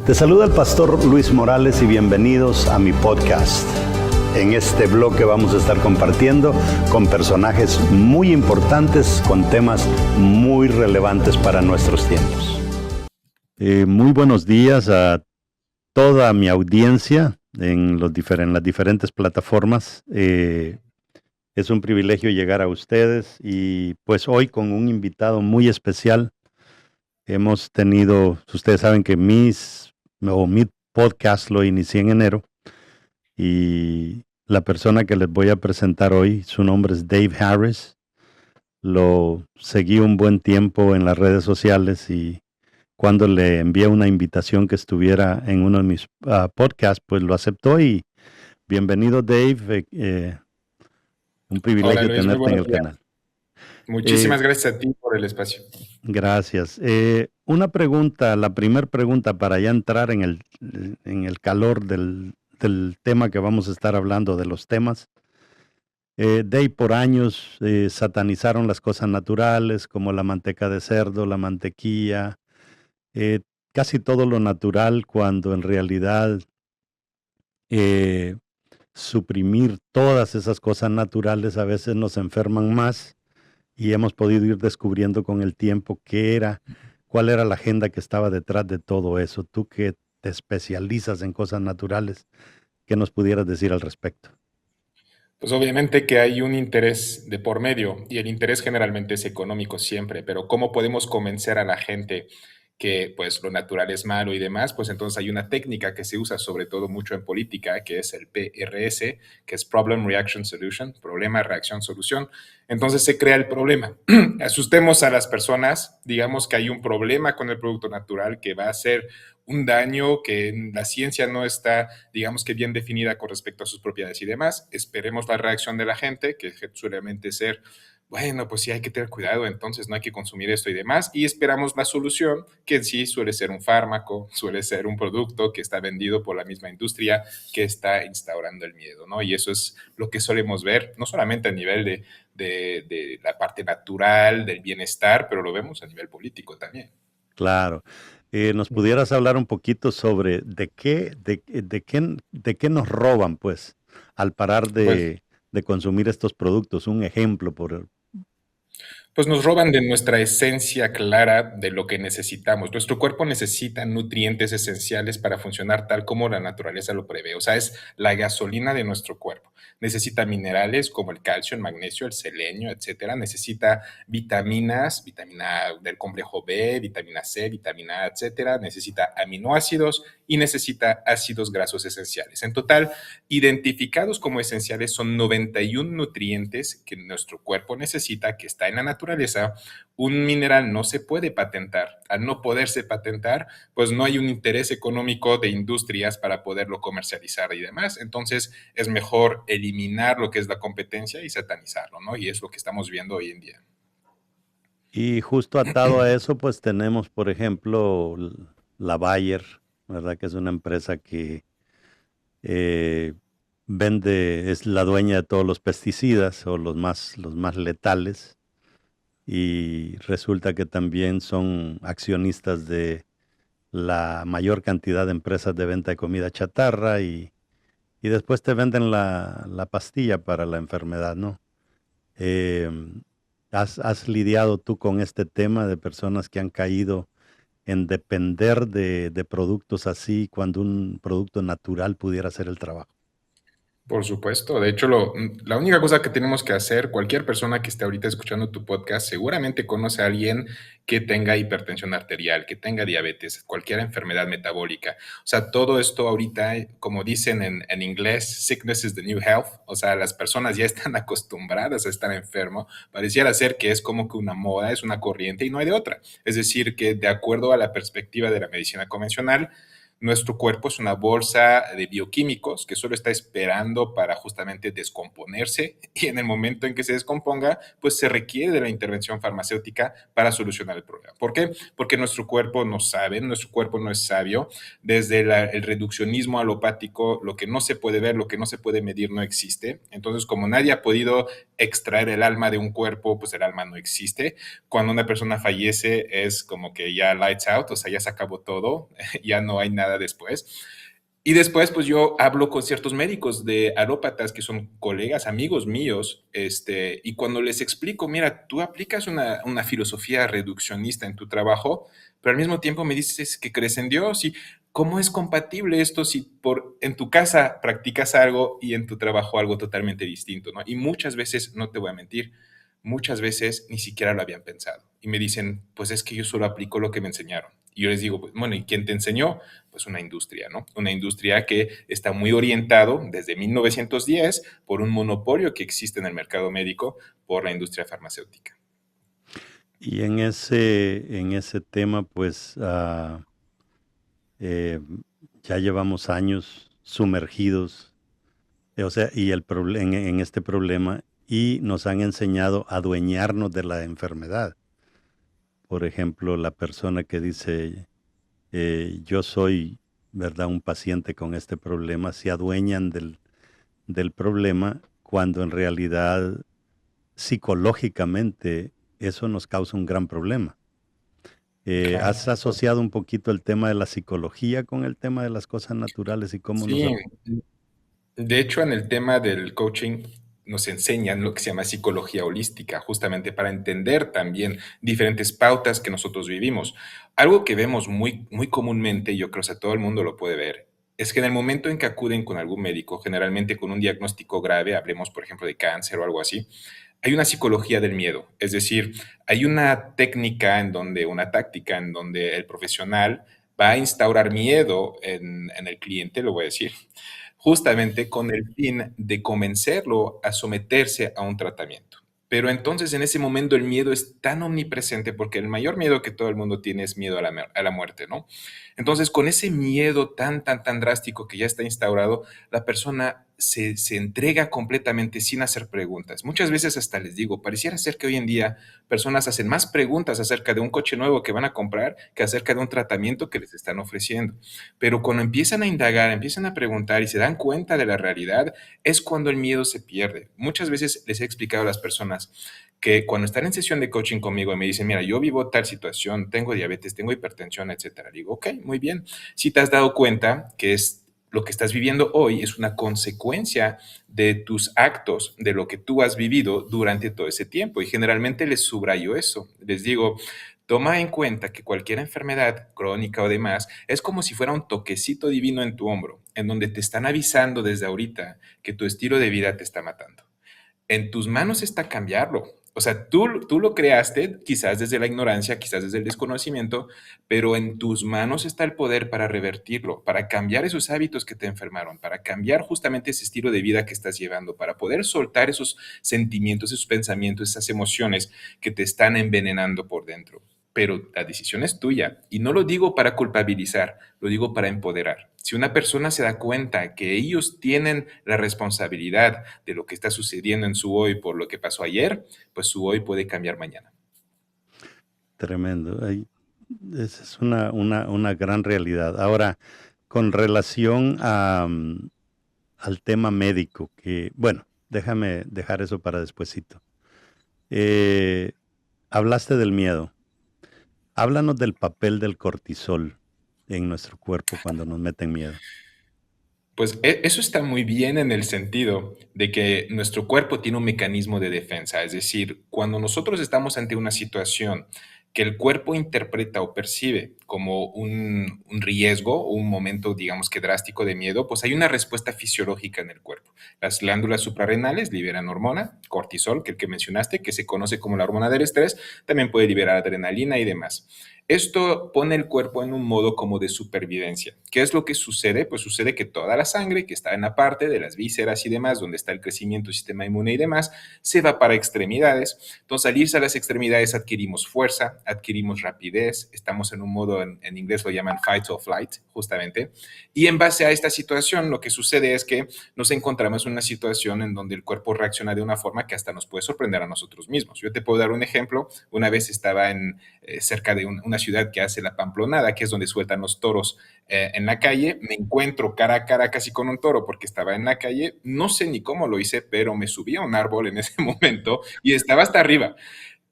Te saluda el pastor Luis Morales y bienvenidos a mi podcast. En este bloque vamos a estar compartiendo con personajes muy importantes, con temas muy relevantes para nuestros tiempos. Muy buenos días a toda mi audiencia en las diferentes plataformas. Es un privilegio llegar a ustedes y pues hoy con un invitado muy especial. Hemos tenido, ustedes saben que mi podcast lo inicié en enero y la persona que les voy a presentar hoy, su nombre es Dave Harris. Lo seguí un buen tiempo en las redes sociales y cuando le envié una invitación que estuviera en uno de mis podcasts, pues lo aceptó y bienvenido Dave, un Hola privilegio Luis, muy tenerte en buenos el días. canal. Muchísimas gracias a ti por el espacio. Gracias. Una pregunta, la primera pregunta para ya entrar en el calor del tema que vamos a estar hablando, de los temas. Dave, por años satanizaron las cosas naturales como la manteca de cerdo, la mantequilla, eh, casi todo lo natural, cuando en realidad eh, suprimir todas esas cosas naturales a veces nos enferman más. Y hemos podido ir descubriendo con el tiempo cuál era la agenda que estaba detrás de todo eso. Tú que te especializas en cosas naturales, ¿qué nos pudieras decir al respecto? Pues obviamente que hay un interés de por medio y el interés generalmente es económico siempre, pero ¿cómo podemos convencer a la gente que pues lo natural es malo y demás? Pues entonces hay una técnica que se usa sobre todo mucho en política, que es el PRS, que es Problem Reaction Solution, problema, reacción, solución. Entonces se crea el problema. Asustemos a las personas, digamos que hay un problema con el producto natural que va a ser un daño que en la ciencia no está, digamos que bien definida con respecto a sus propiedades y demás. Esperemos la reacción de la gente, que suele ser, bueno, pues sí hay que tener cuidado, entonces no hay que consumir esto y demás, y esperamos la solución, que en sí suele ser un fármaco, suele ser un producto que está vendido por la misma industria que está instaurando el miedo, ¿no? Y eso es lo que solemos ver, no solamente a nivel de la parte natural, del bienestar, pero lo vemos a nivel político también. Claro. ¿Nos pudieras hablar un poquito sobre de qué nos roban, pues, al parar Pues de consumir estos productos? Un ejemplo Pues nos roban de nuestra esencia clara de lo que necesitamos. Nuestro cuerpo necesita nutrientes esenciales para funcionar tal como la naturaleza lo prevé. O sea, es la gasolina de nuestro cuerpo. Necesita minerales como el calcio, el magnesio, el selenio, etcétera. Necesita vitaminas, vitamina del complejo B, vitamina C, vitamina A, etcétera. Necesita aminoácidos y necesita ácidos grasos esenciales. En total, identificados como esenciales son 91 nutrientes que nuestro cuerpo necesita, que está en la naturaleza. Un mineral no se puede patentar. Al no poderse patentar, pues no hay un interés económico de industrias para poderlo comercializar y demás. Entonces es mejor eliminar lo que es la competencia y satanizarlo, ¿no? Y es lo que estamos viendo hoy en día. y justo atado a eso, pues tenemos, por ejemplo, la Bayer, ¿verdad? Que es una empresa que eh, es la dueña de todos los pesticidas o los más letales y resulta que también son accionistas de la mayor cantidad de empresas de venta de comida chatarra y después te venden la pastilla para la enfermedad, ¿no? Eh, has lidiado tú con este tema de personas que han caído en depender de productos así cuando un producto natural pudiera hacer el trabajo? Por supuesto, de hecho, la única cosa que tenemos que hacer, cualquier persona que esté ahorita escuchando tu podcast, seguramente conoce a alguien que tenga hipertensión arterial, que tenga diabetes, cualquier enfermedad metabólica. O sea, todo esto ahorita, como dicen en inglés, sickness is the new health. O sea, las personas ya están acostumbradas a estar enfermo. Pareciera ser que es como que una moda, es una corriente y no hay de otra. Es decir, que de acuerdo a la perspectiva de la medicina convencional, nuestro cuerpo es una bolsa de bioquímicos que solo está esperando para justamente descomponerse y en el momento en que se descomponga, pues se requiere de la intervención farmacéutica para solucionar el problema. ¿Por qué? Porque nuestro cuerpo no sabe, nuestro cuerpo no es sabio. Desde el reduccionismo alopático, lo que no se puede ver, lo que no se puede medir no existe. Entonces, como nadie ha podido extraer el alma de un cuerpo, pues el alma no existe. Cuando una persona fallece es como que ya lights out, o sea, ya se acabó todo, ya no hay nada nada después. Y después, pues yo hablo con ciertos médicos de alópatas que son colegas, amigos míos, y cuando les explico, mira, tú aplicas una filosofía reduccionista en tu trabajo, pero al mismo tiempo me dices que crees en Dios y cómo es compatible esto si en tu casa practicas algo y en tu trabajo algo totalmente distinto, ¿no? Y muchas veces, no te voy a mentir, muchas veces ni siquiera lo habían pensado. Y me dicen, pues es que yo solo aplico lo que me enseñaron. Y yo les digo, pues, bueno, ¿y quién te enseñó? Pues una industria, ¿no? Una industria que está muy orientado desde 1910 por un monopolio que existe en el mercado médico por la industria farmacéutica. Y en ese tema, pues eh, ya llevamos años sumergidos, o sea, y en este problema, y nos han enseñado a adueñarnos de la enfermedad. Por ejemplo, la persona que dice, yo soy, ¿verdad?, un paciente con este problema, se adueñan del problema cuando en realidad psicológicamente eso nos causa un gran problema. ¿Has Claro. asociado un poquito el tema de la psicología con el tema de las cosas naturales y cómo nos... Sí, de hecho, en el tema del coaching nos enseñan lo que se llama psicología holística, justamente para entender también diferentes pautas que nosotros vivimos. Algo que vemos muy, muy comúnmente, yo creo que todo el mundo lo puede ver, es que en el momento en que acuden con algún médico, generalmente con un diagnóstico grave, hablemos por ejemplo de cáncer o algo así, hay una psicología del miedo, es decir, hay una técnica en donde, una táctica en donde el profesional va a instaurar miedo en el cliente, lo voy a decir, justamente con el fin de convencerlo a someterse a un tratamiento. Pero entonces en ese momento el miedo es tan omnipresente porque el mayor miedo que todo el mundo tiene es miedo a la muerte, ¿no? Entonces con ese miedo tan, tan, tan drástico que ya está instaurado, la persona se entrega completamente sin hacer preguntas. Muchas veces hasta les digo, pareciera ser que hoy en día personas hacen más preguntas acerca de un coche nuevo que van a comprar que acerca de un tratamiento que les están ofreciendo. Pero cuando empiezan a indagar, empiezan a preguntar y se dan cuenta de la realidad, es cuando el miedo se pierde. Muchas veces les he explicado a las personas que cuando están en sesión de coaching conmigo y me dicen, mira, yo vivo tal situación, tengo diabetes, tengo hipertensión, etcétera. Digo, ok, muy bien. Si te has dado cuenta que es lo que estás viviendo hoy es una consecuencia de tus actos, de lo que tú has vivido durante todo ese tiempo. Y generalmente les subrayo eso. Les digo, toma en cuenta que cualquier enfermedad crónica o demás es como si fuera un toquecito divino en tu hombro, en donde te están avisando desde ahorita que tu estilo de vida te está matando. En tus manos está cambiarlo. O sea, tú lo creaste, quizás desde la ignorancia, quizás desde el desconocimiento, pero en tus manos está el poder para revertirlo, para cambiar esos hábitos que te enfermaron, para cambiar justamente ese estilo de vida que estás llevando, para poder soltar esos sentimientos, esos pensamientos, esas emociones que te están envenenando por dentro. Pero la decisión es tuya. Y no lo digo para culpabilizar, lo digo para empoderar. Si una persona se da cuenta que ellos tienen la responsabilidad de lo que está sucediendo en su hoy por lo que pasó ayer, pues su hoy puede cambiar mañana. Tremendo. Esa es una gran realidad. Ahora, con relación al tema médico, que, bueno, déjame dejar eso para despuesito. Eh, Hablaste del miedo. Háblanos del papel del cortisol en nuestro cuerpo cuando nos meten miedo. Pues eso está muy bien en el sentido de que nuestro cuerpo tiene un mecanismo de defensa, es decir, cuando nosotros estamos ante una situación que el cuerpo interpreta o percibe como un riesgo o un momento, digamos que drástico de miedo, pues hay una respuesta fisiológica en el cuerpo. Las glándulas suprarrenales liberan hormona, cortisol, que el que mencionaste, que se conoce como la hormona del estrés, también puede liberar adrenalina y demás. Esto pone el cuerpo en un modo como de supervivencia. ¿Qué es lo que sucede? Pues sucede que toda la sangre que está en la parte de las vísceras y demás, donde está el crecimiento del sistema inmune y demás, se va para extremidades. Entonces, al irse a las extremidades adquirimos fuerza, adquirimos rapidez, estamos en un modo, en inglés lo llaman fight or flight, justamente. Y en base a esta situación, lo que sucede es que nos encontramos en una situación en donde el cuerpo reacciona de una forma que hasta nos puede sorprender a nosotros mismos. Yo te puedo dar un ejemplo. Una vez estaba cerca de una ciudad que hace la Pamplonada, que es donde sueltan los toros en la calle. Me encuentro cara a cara casi con un toro porque estaba en la calle. No sé ni cómo lo hice, pero me subí a un árbol en ese momento y estaba hasta arriba.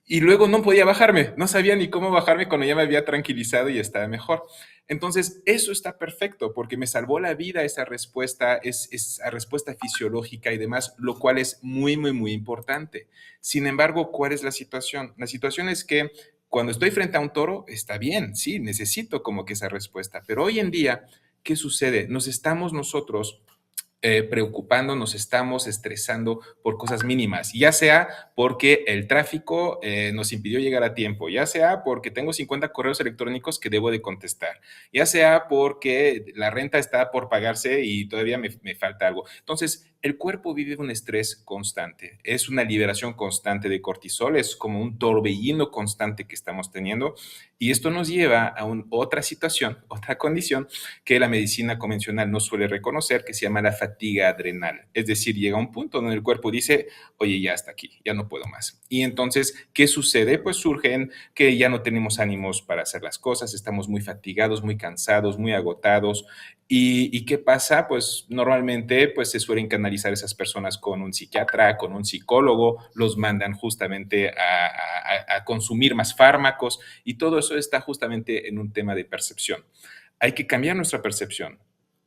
y luego no podía bajarme, no sabía ni cómo bajarme cuando ya me había tranquilizado y estaba mejor. Entonces, eso está perfecto porque me salvó la vida esa respuesta, esa respuesta fisiológica y demás, lo cual es muy, muy, muy importante. Sin embargo, ¿cuál es la situación? La situación es que cuando estoy frente a un toro, está bien, sí, necesito como que esa respuesta, pero hoy en día, ¿qué sucede? Nos estamos nosotros preocupando, nos estamos estresando por cosas mínimas, ya sea porque el tráfico nos impidió llegar a tiempo, ya sea porque tengo 50 correos electrónicos que debo de contestar, ya sea porque la renta está por pagarse y todavía me falta algo. Entonces, el cuerpo vive un estrés constante, es una liberación constante de cortisol, es como un torbellino constante que estamos teniendo y esto nos lleva a otra situación, otra condición que la medicina convencional no suele reconocer, que se llama la fatiga adrenal. Es decir, llega un punto donde el cuerpo dice, oye, ya hasta aquí, ya no puedo más. Y entonces, ¿qué sucede? Pues surgen que ya no tenemos ánimos para hacer las cosas, estamos muy fatigados, muy cansados, muy agotados. ¿Y qué pasa? Pues normalmente pues, se suelen canalizar esas personas con un psiquiatra, con un psicólogo, los mandan justamente a consumir más fármacos y todo eso está justamente en un tema de percepción. Hay que cambiar nuestra percepción.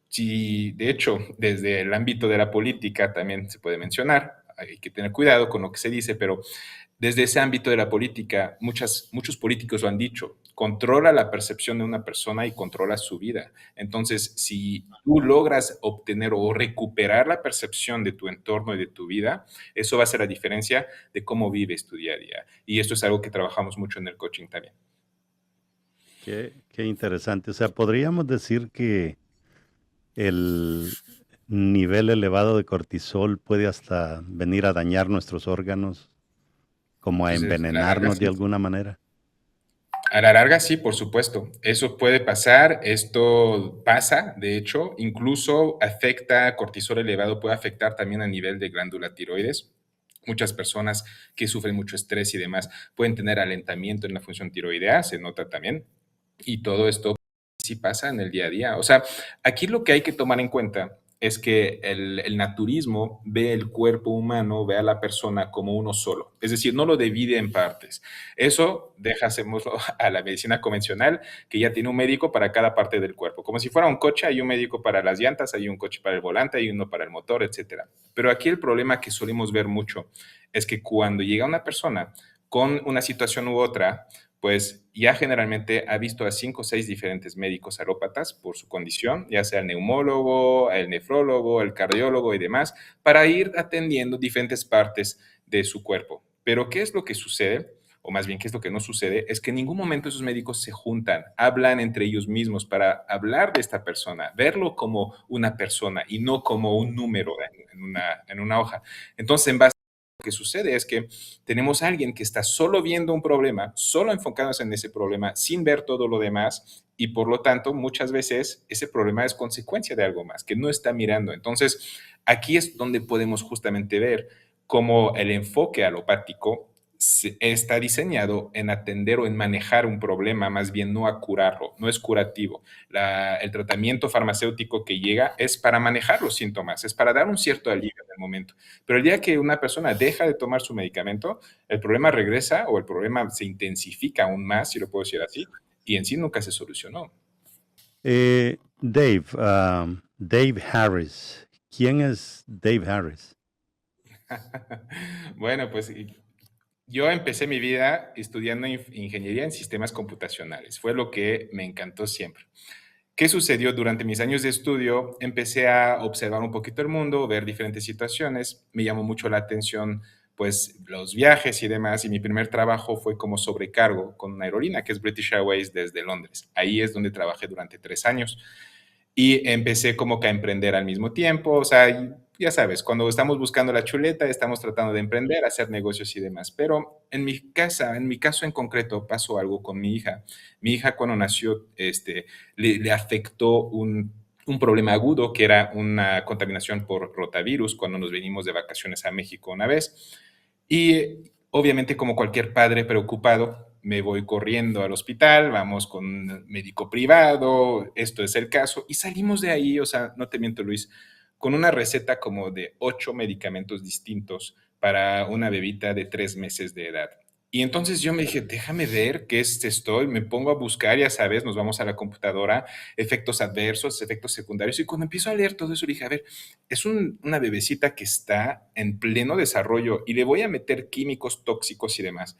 Si, de hecho, desde el ámbito de la política también se puede mencionar, hay que tener cuidado con lo que se dice, pero desde ese ámbito de la política, muchos políticos lo han dicho, controla la percepción de una persona y controla su vida. Entonces, si tú logras obtener o recuperar la percepción de tu entorno y de tu vida, eso va a ser la diferencia de cómo vives tu día a día. Y esto es algo que trabajamos mucho en el coaching también. Qué interesante. O sea, podríamos decir que el nivel elevado de cortisol puede hasta venir a dañar nuestros órganos, como a Pues a la larga envenenarnos de sí. alguna manera. A la larga, sí, por supuesto. Eso puede pasar, esto pasa, de hecho, incluso afecta, cortisol elevado puede afectar también a nivel de glándula tiroides. Muchas personas que sufren mucho estrés y demás pueden tener alentamiento en la función tiroidea, se nota también. Y todo esto sí pasa en el día a día. O sea, aquí lo que hay que tomar en cuenta es que el naturismo ve el cuerpo humano, ve a la persona como uno solo. Es decir, no lo divide en partes. Eso dejámoslo a la medicina convencional, que ya tiene un médico para cada parte del cuerpo. Como si fuera un coche, hay un médico para las llantas, hay un coche para el volante, hay uno para el motor, etcétera. Pero aquí el problema que solemos ver mucho es que cuando llega una persona con una situación u otra, pues ya generalmente ha visto a 5 o 6 diferentes médicos alópatas por su condición, ya sea el neumólogo, el nefrólogo, el cardiólogo y demás, para ir atendiendo diferentes partes de su cuerpo. Pero ¿qué es lo que sucede? O más bien, ¿qué es lo que no sucede? Es que en ningún momento esos médicos se juntan, hablan entre ellos mismos para hablar de esta persona, verlo como una persona y no como un número en una hoja. Entonces, en base lo que sucede es que tenemos a alguien que está solo viendo un problema, solo enfocándose en ese problema, sin ver todo lo demás, y por lo tanto, muchas veces ese problema es consecuencia de algo más, que no está mirando. Entonces, aquí es donde podemos justamente ver cómo el enfoque alopático está diseñado en atender o en manejar un problema, más bien no a curarlo, no es curativo. El tratamiento farmacéutico que llega es para manejar los síntomas, es para dar un cierto alivio en el momento. Pero el día que una persona deja de tomar su medicamento, el problema regresa o el problema se intensifica aún más, si lo puedo decir así, y en sí nunca se solucionó. Dave, Dave Harris. ¿Quién es Dave Harris? Bueno, pues yo empecé mi vida estudiando ingeniería en sistemas computacionales. Fue lo que me encantó siempre. ¿Qué sucedió durante mis años de estudio? Empecé a observar un poquito el mundo, ver diferentes situaciones. Me llamó mucho la atención, pues, los viajes y demás. Y mi primer trabajo fue como sobrecargo con una aerolínea que es British Airways desde Londres. Ahí es donde trabajé durante 3 años. Y empecé como que a emprender al mismo tiempo, o sea, ya sabes, cuando estamos buscando la chuleta, estamos tratando de emprender, hacer negocios y demás. Pero en mi caso en concreto, pasó algo con mi hija. Mi hija cuando nació, le afectó un problema agudo que era una contaminación por rotavirus cuando nos venimos de vacaciones a México una vez. Y obviamente, como cualquier padre preocupado, me voy corriendo al hospital, vamos con un médico privado, esto es el caso, y salimos de ahí, o sea, no te miento, Luis, con una receta como de 8 medicamentos distintos para una bebita de 3 meses de edad. Y entonces yo me dije, déjame ver qué es esto, y me pongo a buscar, ya sabes, nos vamos a la computadora, efectos adversos, efectos secundarios, y cuando empiezo a leer todo eso, dije, a ver, es una bebecita que está en pleno desarrollo y le voy a meter químicos tóxicos y demás.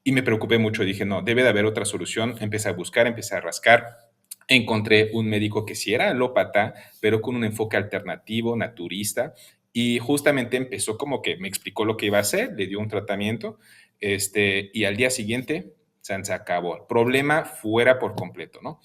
Y me preocupé mucho, dije, no, debe de haber otra solución. Empecé a buscar, empecé a rascar. Encontré un médico que sí era alópata, pero con un enfoque alternativo, naturista, y justamente empezó como que me explicó lo que iba a hacer, le dio un tratamiento, y al día siguiente se acabó. El problema fuera por completo, ¿no?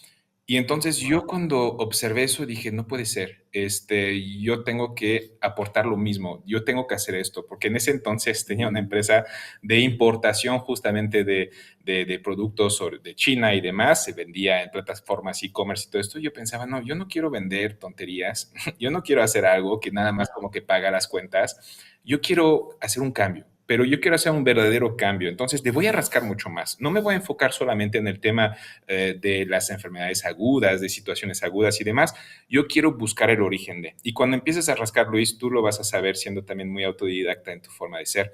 Y entonces yo cuando observé eso dije, no puede ser, yo tengo que aportar lo mismo, yo tengo que hacer esto, porque en ese entonces tenía una empresa de importación justamente de productos de China y demás, se vendía en plataformas e-commerce y todo esto. Yo pensaba, no, yo no quiero vender tonterías, yo no quiero hacer algo que nada más como que paga las cuentas, yo quiero hacer un cambio, pero yo quiero hacer un verdadero cambio. Entonces, le voy a rascar mucho más. No me voy a enfocar solamente en el tema de las enfermedades agudas, de situaciones agudas y demás. Yo quiero buscar el origen de. Y cuando empieces a rascar, Luis, tú lo vas a saber siendo también muy autodidacta en tu forma de ser,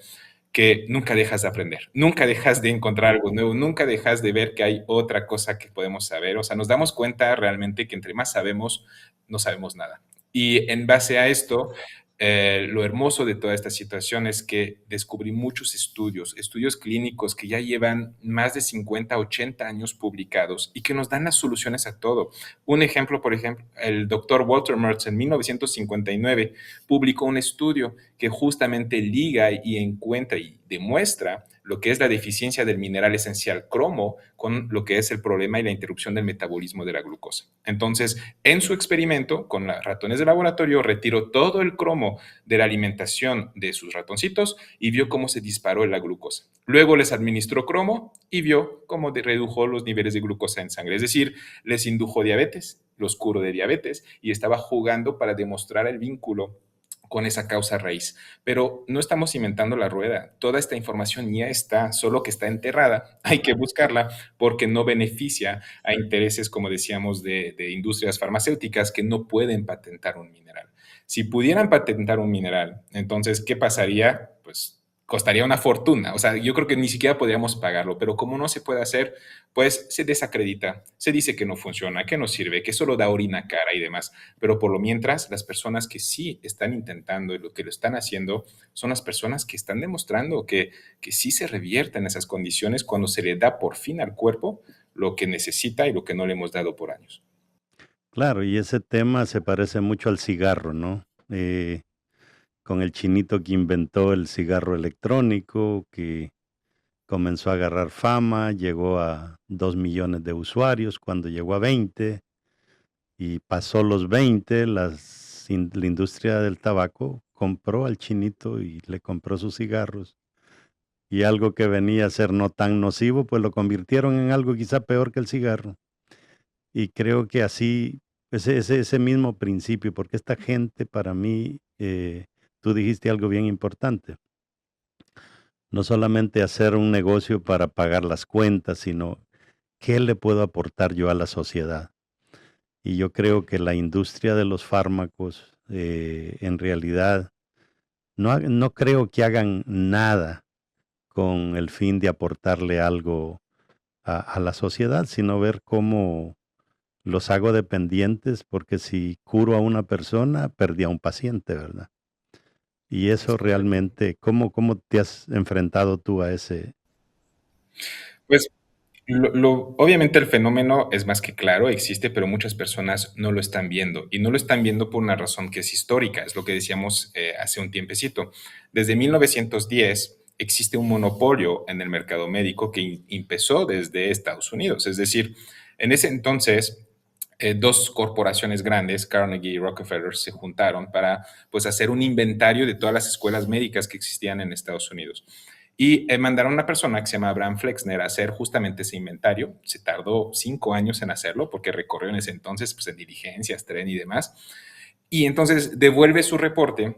que nunca dejas de aprender, nunca dejas de encontrar algo nuevo, nunca dejas de ver que hay otra cosa que podemos saber. O sea, nos damos cuenta realmente que entre más sabemos, no sabemos nada. Y en base a esto, lo hermoso de toda esta situación es que descubrí muchos estudios, estudios clínicos que ya llevan más de 50, 80 años publicados y que nos dan las soluciones a todo. Un ejemplo, por ejemplo, el doctor Walter Mertz en 1959 publicó un estudio que justamente liga y encuentra y demuestra lo que es la deficiencia del mineral esencial cromo con lo que es el problema y la interrupción del metabolismo de la glucosa. Entonces, en su experimento con los ratones de laboratorio, retiró todo el cromo de la alimentación de sus ratoncitos y vio cómo se disparó la glucosa. Luego les administró cromo y vio cómo redujo los niveles de glucosa en sangre. Es decir, les indujo diabetes, los curó de diabetes y estaba jugando para demostrar el vínculo con esa causa raíz. Pero no estamos inventando la rueda. Toda esta información ya está, solo que está enterrada. Hay que buscarla porque no beneficia a intereses, como decíamos, de industrias farmacéuticas que no pueden patentar un mineral. Si pudieran patentar un mineral, entonces, ¿qué pasaría? Pues costaría una fortuna. O sea, yo creo que ni siquiera podríamos pagarlo, pero como no se puede hacer, pues se desacredita, se dice que no funciona, que no sirve, que solo da orina cara y demás. Pero por lo mientras, las personas que sí están intentando y lo que lo están haciendo son las personas que están demostrando que sí se revierten esas condiciones cuando se le da por fin al cuerpo lo que necesita y lo que no le hemos dado por años. Claro, y ese tema se parece mucho al cigarro, ¿no? Con el chinito que inventó el cigarro electrónico, que comenzó a agarrar fama, llegó a 2 millones de usuarios, cuando llegó a 20 y pasó los 20, la industria del tabaco compró al chinito y le compró sus cigarros. Y algo que venía a ser no tan nocivo, pues lo convirtieron en algo quizá peor que el cigarro. Y creo que así, ese mismo principio, porque esta gente para mí, tú dijiste algo bien importante, no solamente hacer un negocio para pagar las cuentas, sino qué le puedo aportar yo a la sociedad. Y yo creo que la industria de los fármacos, en realidad, no creo que hagan nada con el fin de aportarle algo a la sociedad, sino ver cómo los hago dependientes, porque si curo a una persona, perdí a un paciente, ¿verdad? Y Es eso correcto. realmente, ¿cómo te has enfrentado tú a ese? Pues obviamente el fenómeno es más que claro, existe, pero muchas personas no lo están viendo y no lo están viendo por una razón que es histórica, es lo que decíamos hace un tiempecito. Desde 1910 existe un monopolio en el mercado médico que empezó desde Estados Unidos, es decir, en ese entonces dos corporaciones grandes, Carnegie y Rockefeller, se juntaron para pues hacer un inventario de todas las escuelas médicas que existían en Estados Unidos. Y mandaron a una persona que se llama Abraham Flexner a hacer justamente ese inventario. Se tardó 5 años en hacerlo porque recorrió en ese entonces pues, en diligencias, tren y demás. Y entonces devuelve su reporte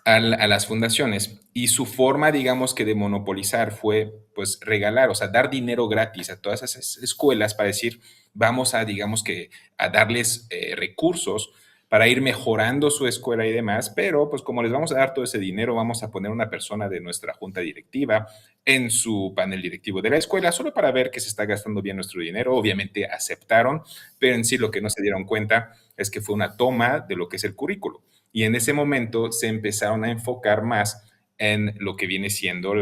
a las fundaciones y su forma, digamos que de monopolizar fue pues regalar, o sea, dar dinero gratis a todas esas escuelas para decir, vamos a, digamos que, a darles recursos para ir mejorando su escuela y demás, pero pues como les vamos a dar todo ese dinero, vamos a poner una persona de nuestra junta directiva en su panel directivo de la escuela, solo para ver que se está gastando bien nuestro dinero. Obviamente aceptaron, pero en sí lo que no se dieron cuenta es que fue una toma de lo que es el currículo. Y en ese momento se empezaron a enfocar más en lo que viene siendo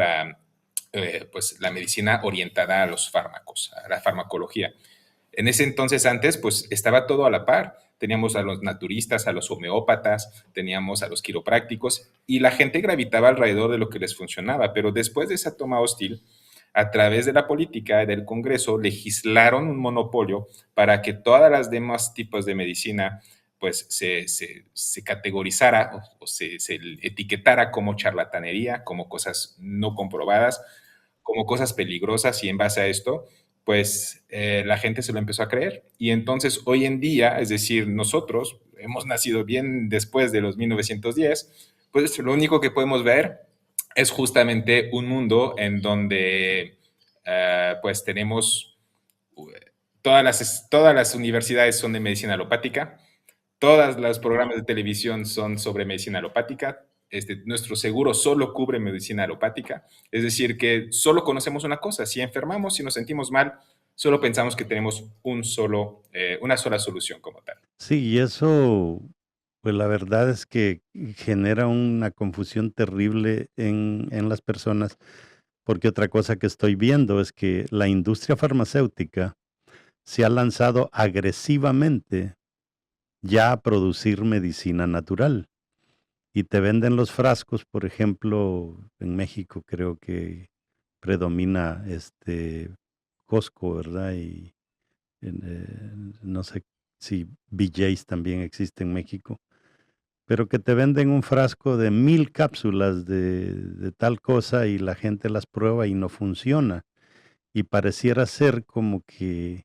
pues, la medicina orientada a los fármacos, a la farmacología. En ese entonces antes, pues estaba todo a la par. Teníamos a los naturistas, a los homeópatas, teníamos a los quiroprácticos y la gente gravitaba alrededor de lo que les funcionaba. Pero después de esa toma hostil, a través de la política del Congreso, legislaron un monopolio para que todas las demás tipos de medicina pues se categorizara o se etiquetara como charlatanería, como cosas no comprobadas, como cosas peligrosas, y en base a esto pues la gente se lo empezó a creer. Y entonces hoy en día, es decir, nosotros hemos nacido bien después de los 1910, pues lo único que podemos ver es justamente un mundo en donde pues tenemos todas las universidades son de medicina alopática, todos los programas de televisión son sobre medicina alopática. Nuestro seguro solo cubre medicina alopática, es decir, que solo conocemos una cosa: si enfermamos, si nos sentimos mal, solo pensamos que tenemos una sola solución como tal. Sí, y eso, pues la verdad es que genera una confusión terrible en las personas, porque otra cosa que estoy viendo es que la industria farmacéutica se ha lanzado agresivamente ya a producir medicina natural y te venden los frascos. Por ejemplo, en México creo que predomina Costco, ¿verdad? Y no sé si BJ's también existe en México, pero que te venden un frasco de 1000 cápsulas de tal cosa y la gente las prueba y no funciona. Y pareciera ser como que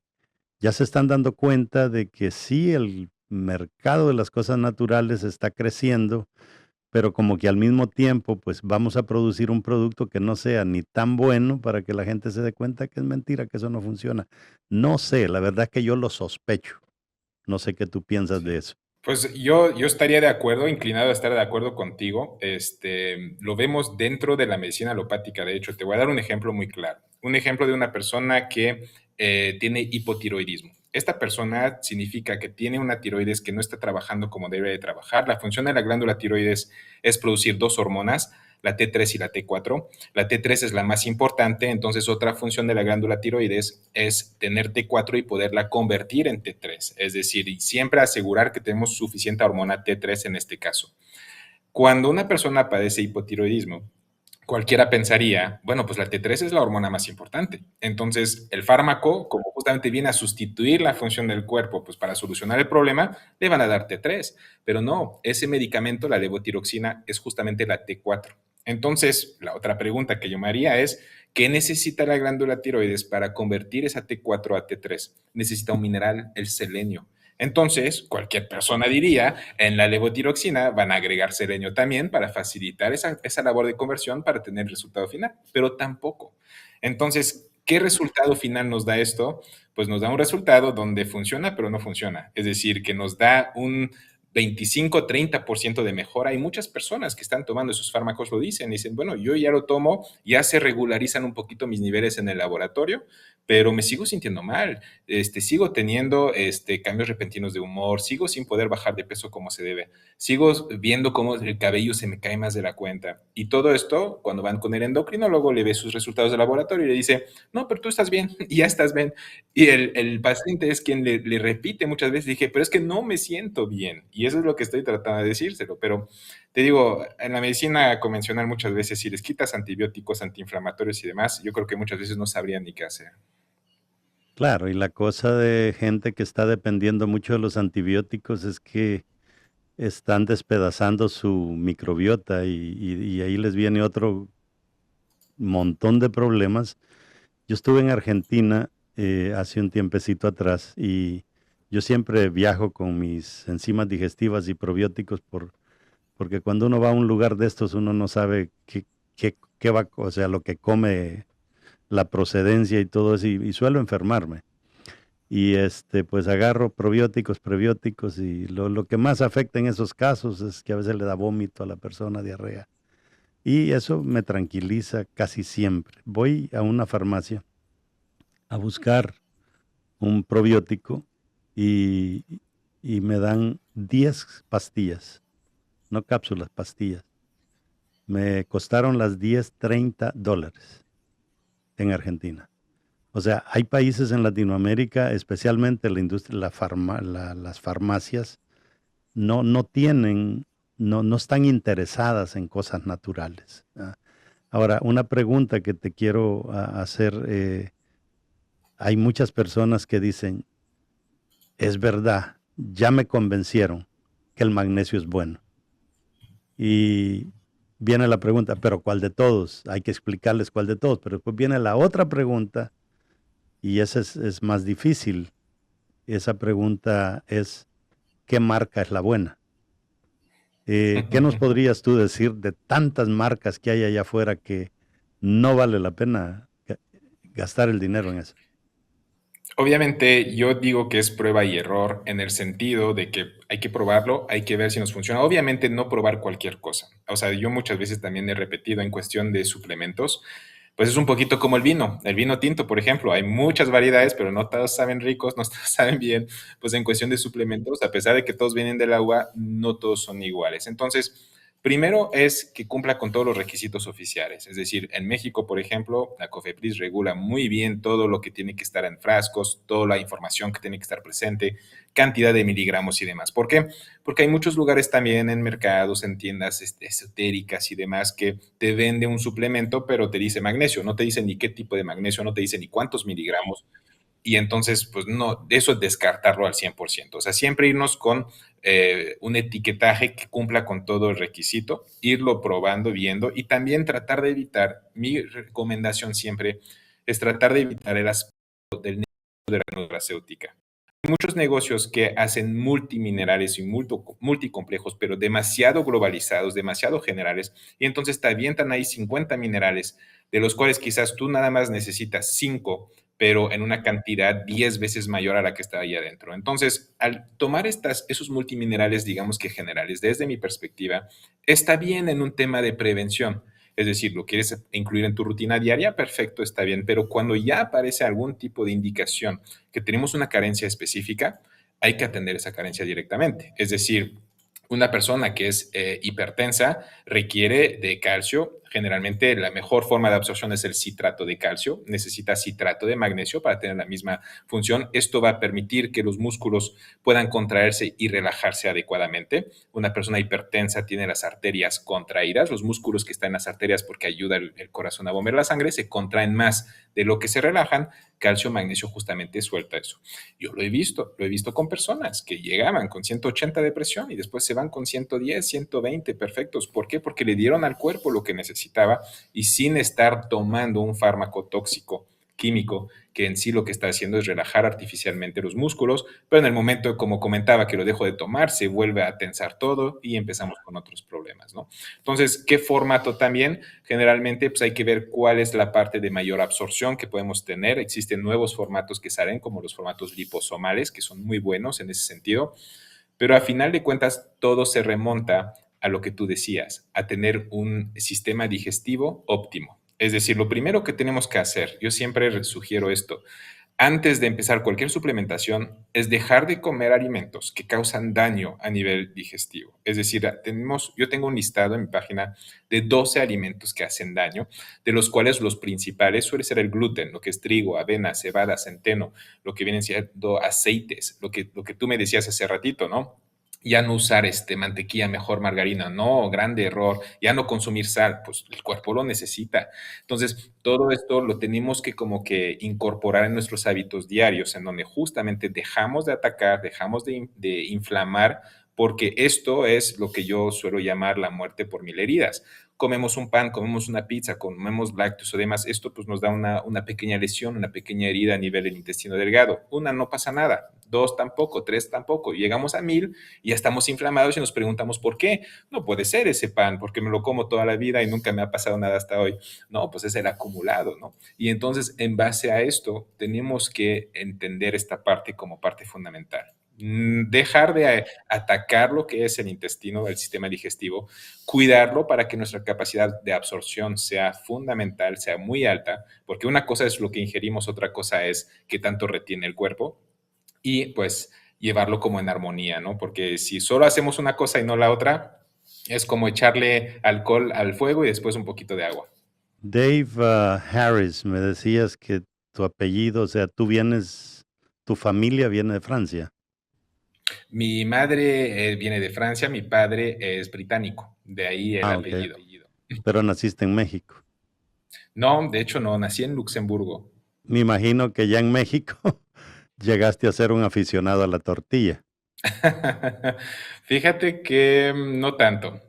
ya se están dando cuenta de que sí, el mercado de las cosas naturales está creciendo, pero como que al mismo tiempo, pues vamos a producir un producto que no sea ni tan bueno para que la gente se dé cuenta que es mentira, que eso no funciona. No sé, la verdad es que yo lo sospecho. No sé qué tú piensas de Sí. eso. Pues yo estaría de acuerdo, inclinado a estar de acuerdo contigo. Lo vemos dentro de la medicina alopática. De hecho, te voy a dar un ejemplo muy claro. Un ejemplo de una persona que tiene hipotiroidismo. Esta persona significa que tiene una tiroides que no está trabajando como debe de trabajar. La función de la glándula tiroides es producir dos hormonas, la T3 y la T4. La T3 es la más importante, entonces otra función de la glándula tiroides es tener T4 y poderla convertir en T3, es decir, y siempre asegurar que tenemos suficiente hormona T3 en este caso. Cuando una persona padece hipotiroidismo, cualquiera pensaría, bueno, pues la T3 es la hormona más importante. Entonces, el fármaco, como justamente viene a sustituir la función del cuerpo, pues para solucionar el problema, le van a dar T3. Pero no, ese medicamento, la levotiroxina, es justamente la T4. Entonces, la otra pregunta que yo me haría es, ¿qué necesita la glándula tiroides para convertir esa T4 a T3? Necesita un mineral, el selenio. Entonces, cualquier persona diría, en la levotiroxina van a agregar selenio también para facilitar esa labor de conversión para tener el resultado final, pero tampoco. Entonces, ¿qué resultado final nos da esto? Pues nos da un resultado donde funciona, pero no funciona. Es decir, que nos da un 25-30% de mejora. Hay muchas personas que están tomando esos fármacos, lo dicen, bueno, yo ya lo tomo, ya se regularizan un poquito mis niveles en el laboratorio, pero me sigo sintiendo mal, sigo teniendo cambios repentinos de humor, sigo sin poder bajar de peso como se debe, sigo viendo cómo el cabello se me cae más de la cuenta. Y todo esto, cuando van con el endocrinólogo, le ve sus resultados de laboratorio y le dice, no, pero tú estás bien, y ya estás bien. Y el paciente es quien le repite muchas veces, dije, pero es que no me siento bien. Y eso es lo que estoy tratando de decírselo. Pero te digo, en la medicina convencional muchas veces, si les quitas antibióticos, antiinflamatorios y demás, yo creo que muchas veces no sabrían ni qué hacer. Claro, y la cosa de gente que está dependiendo mucho de los antibióticos es que están despedazando su microbiota y ahí les viene otro montón de problemas. Yo estuve en Argentina hace un tiempecito atrás y yo siempre viajo con mis enzimas digestivas y probióticos porque cuando uno va a un lugar de estos uno no sabe qué va, o sea, lo que come, la procedencia y todo eso, y suelo enfermarme. y pues agarro probióticos, prebióticos y lo que más afecta en esos casos es que a veces le da vómito a la persona, diarrea. Y eso me tranquiliza casi siempre. Voy a una farmacia a buscar un probiótico y, y me dan 10 pastillas, no cápsulas, pastillas. Me costaron las 10 $30 en Argentina. O sea, hay países en Latinoamérica, especialmente la industria, las farmacias, no tienen, no están interesadas en cosas naturales. Ahora, una pregunta que te quiero hacer, hay muchas personas que dicen, es verdad, ya me convencieron que el magnesio es bueno. Y viene la pregunta, pero ¿cuál de todos? Hay que explicarles cuál de todos, pero después viene la otra pregunta y esa es más difícil. Esa pregunta es, ¿qué marca es la buena? ¿Qué nos podrías tú decir de tantas marcas que hay allá afuera que no vale la pena gastar el dinero en eso? Obviamente, yo digo que es prueba y error en el sentido de que hay que probarlo, hay que ver si nos funciona. Obviamente, no probar cualquier cosa. O sea, yo muchas veces también he repetido en cuestión de suplementos, pues es un poquito como el vino tinto, por ejemplo. Hay muchas variedades, pero no todos saben ricos, no todos saben bien. Pues en cuestión de suplementos, a pesar de que todos vienen del agua, no todos son iguales. Entonces, primero es que cumpla con todos los requisitos oficiales. Es decir, en México, por ejemplo, la COFEPRIS regula muy bien todo lo que tiene que estar en frascos, toda la información que tiene que estar presente, cantidad de miligramos y demás. ¿Por qué? Porque hay muchos lugares también en mercados, en tiendas esotéricas y demás que te vende un suplemento, pero te dice magnesio, no te dice ni qué tipo de magnesio, no te dice ni cuántos miligramos, y entonces, pues no, eso es descartarlo al 100%. O sea, siempre irnos con un etiquetaje que cumpla con todo el requisito, irlo probando, viendo y también tratar de evitar, mi recomendación siempre es tratar de evitar el aspecto del negocio de la nutracéutica. Hay muchos negocios que hacen multiminerales y multicomplejos, pero demasiado globalizados, demasiado generales, y entonces te avientan ahí 50 minerales, de los cuales quizás tú nada más necesitas 5, pero en una cantidad 10 veces mayor a la que está ahí adentro. Entonces, al tomar esos multiminerales, digamos que generales, desde mi perspectiva, está bien en un tema de prevención. Es decir, lo quieres incluir en tu rutina diaria, perfecto, está bien, pero cuando ya aparece algún tipo de indicación que tenemos una carencia específica, hay que atender esa carencia directamente. Es decir, una persona que es hipertensa requiere de calcio. Generalmente la mejor forma de absorción es el citrato de calcio. Necesita citrato de magnesio para tener la misma función. Esto va a permitir que los músculos puedan contraerse y relajarse adecuadamente. Una persona hipertensa tiene las arterias contraídas. Los músculos que están en las arterias, porque ayuda el corazón a bombear la sangre, se contraen más de lo que se relajan. Calcio, magnesio justamente suelta eso. Yo lo he visto con personas que llegaban con 180 de presión y después se van con 110, 120 perfectos. ¿Por qué? Porque le dieron al cuerpo lo que necesitaba y sin estar tomando un fármaco tóxico químico que en sí lo que está haciendo es relajar artificialmente los músculos, pero en el momento, como comentaba, que lo dejo de tomar, se vuelve a tensar todo y empezamos con otros problemas, ¿no? Entonces, ¿qué formato también? Generalmente, pues hay que ver cuál es la parte de mayor absorción que podemos tener. Existen nuevos formatos que salen, como los formatos liposomales, que son muy buenos en ese sentido, pero a final de cuentas, todo se remonta a lo que tú decías, a tener un sistema digestivo óptimo. Es decir, lo primero que tenemos que hacer, yo siempre sugiero esto, antes de empezar cualquier suplementación, es dejar de comer alimentos que causan daño a nivel digestivo. Es decir, yo tengo un listado en mi página de 12 alimentos que hacen daño, de los cuales los principales suele ser el gluten, lo que es trigo, avena, cebada, centeno, lo que vienen siendo aceites, lo que tú me decías hace ratito, ¿no? Ya no usar mantequilla, mejor margarina, no, grande error, ya no consumir sal, pues el cuerpo lo necesita. Entonces, todo esto lo tenemos que como que incorporar en nuestros hábitos diarios, en donde justamente dejamos de atacar, dejamos de inflamar porque esto es lo que yo suelo llamar la muerte por mil heridas. Comemos un pan, comemos una pizza, comemos lácteos o demás, esto pues nos da una pequeña lesión, una pequeña herida a nivel del intestino delgado. Una no pasa nada, dos tampoco, tres tampoco. Llegamos a 1000 y ya estamos inflamados y nos preguntamos por qué. No puede ser ese pan, porque me lo como toda la vida y nunca me ha pasado nada hasta hoy. No, pues es el acumulado, ¿no? Y entonces, en base a esto, tenemos que entender esta parte como parte fundamental. Dejar de atacar lo que es el intestino, el sistema digestivo, cuidarlo para que nuestra capacidad de absorción sea fundamental, sea muy alta, porque una cosa es lo que ingerimos, otra cosa es qué tanto retiene el cuerpo y pues llevarlo como en armonía, ¿no? Porque si solo hacemos una cosa y no la otra, es como echarle alcohol al fuego y después un poquito de agua. Dave Harris, me decías que tu apellido, o sea, tu familia viene de Francia. Mi madre viene de Francia, mi padre es británico, de ahí el Ah, ok. apellido. Pero naciste en México. No, de hecho no, nací en Luxemburgo. Me imagino que ya en México llegaste a ser un aficionado a la tortilla. Fíjate que no tanto.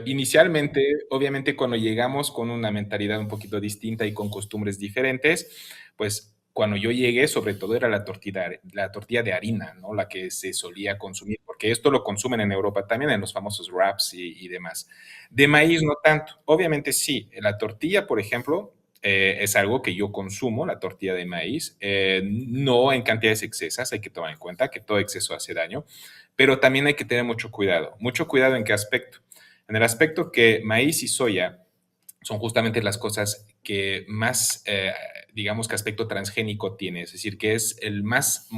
Inicialmente, obviamente, cuando llegamos con una mentalidad un poquito distinta y con costumbres diferentes, pues cuando yo llegué, sobre todo era la tortilla de harina, ¿no? La que se solía consumir, porque esto lo consumen en Europa también, en los famosos wraps y demás. De maíz no tanto. Obviamente sí, la tortilla, por ejemplo, es algo que yo consumo, la tortilla de maíz, no en cantidades excesas, hay que tomar en cuenta que todo exceso hace daño, pero también hay que tener mucho cuidado en qué aspecto. En el aspecto que maíz y soya son justamente las cosas que más, digamos que aspecto transgénico tiene, es decir, que es el más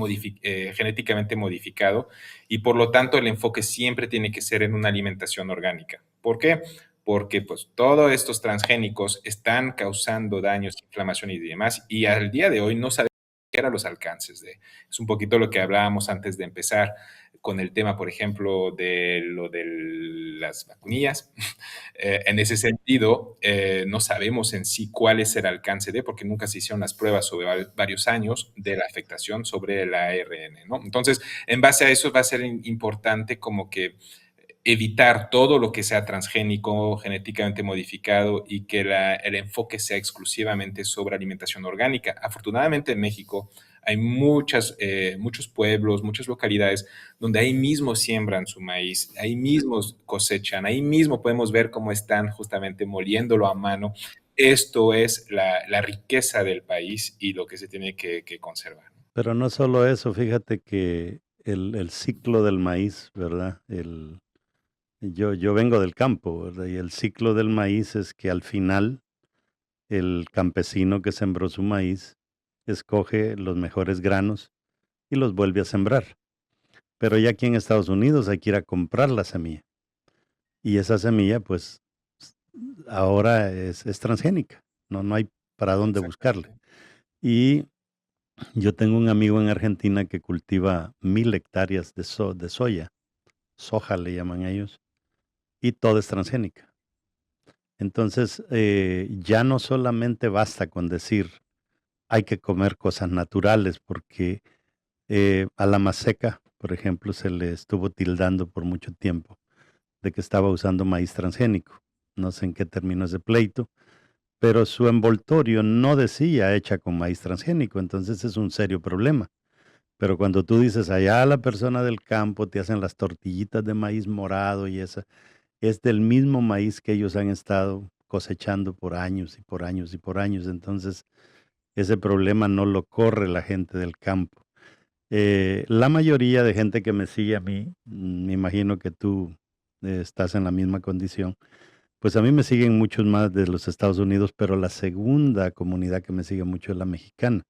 genéticamente modificado y por lo tanto el enfoque siempre tiene que ser en una alimentación orgánica. ¿Por qué? Porque pues todos estos transgénicos están causando daños, inflamación y demás, y al día de hoy no sabemos qué eran los alcances de. Es un poquito lo que hablábamos antes de empezar con el tema, por ejemplo, de lo de las vacunillas. En ese sentido, no sabemos en sí cuál es el alcance de, porque nunca se hicieron las pruebas sobre varios años de la afectación sobre el ARN, ¿no? Entonces, en base a eso va a ser importante como que evitar todo lo que sea transgénico, genéticamente modificado y que el enfoque sea exclusivamente sobre alimentación orgánica. Afortunadamente en México hay muchos pueblos, muchas localidades donde ahí mismo siembran su maíz, ahí mismo cosechan, ahí mismo podemos ver cómo están justamente moliéndolo a mano. Esto es la riqueza del país y lo que se tiene que conservar. Pero no solo eso, fíjate que el ciclo del maíz, ¿verdad? Yo vengo del campo, ¿verdad? Y el ciclo del maíz es que al final el campesino que sembró su maíz escoge los mejores granos y los vuelve a sembrar. Pero ya aquí en Estados Unidos hay que ir a comprar la semilla. Y esa semilla, pues, ahora es transgénica. No hay para dónde buscarle. Exactamente. Y yo tengo un amigo en Argentina que cultiva 1000 hectáreas de soya. Soja le llaman ellos. Y todo es transgénica. Entonces, ya no solamente basta con decir hay que comer cosas naturales, porque a la maseca, por ejemplo, se le estuvo tildando por mucho tiempo de que estaba usando maíz transgénico. No sé en qué terminó ese pleito, pero su envoltorio no decía hecha con maíz transgénico, entonces es un serio problema. Pero cuando tú dices allá a la persona del campo te hacen las tortillitas de maíz morado y esa, es del mismo maíz que ellos han estado cosechando por años y por años y por años. Entonces, ese problema no lo corre la gente del campo. La mayoría de gente que me sigue a mí, me imagino que tú estás en la misma condición, pues a mí me siguen muchos más de los Estados Unidos, pero la segunda comunidad que me sigue mucho es la mexicana.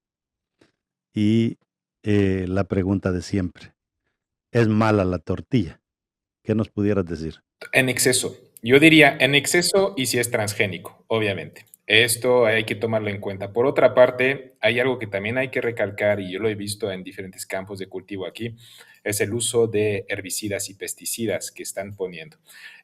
Y la pregunta de siempre, ¿es mala la tortilla? ¿Qué nos pudieras decir? En exceso. Yo diría en exceso y si es transgénico, obviamente. Esto hay que tomarlo en cuenta. Por otra parte, hay algo que también hay que recalcar, y yo lo he visto en diferentes campos de cultivo aquí, es el uso de herbicidas y pesticidas que están poniendo.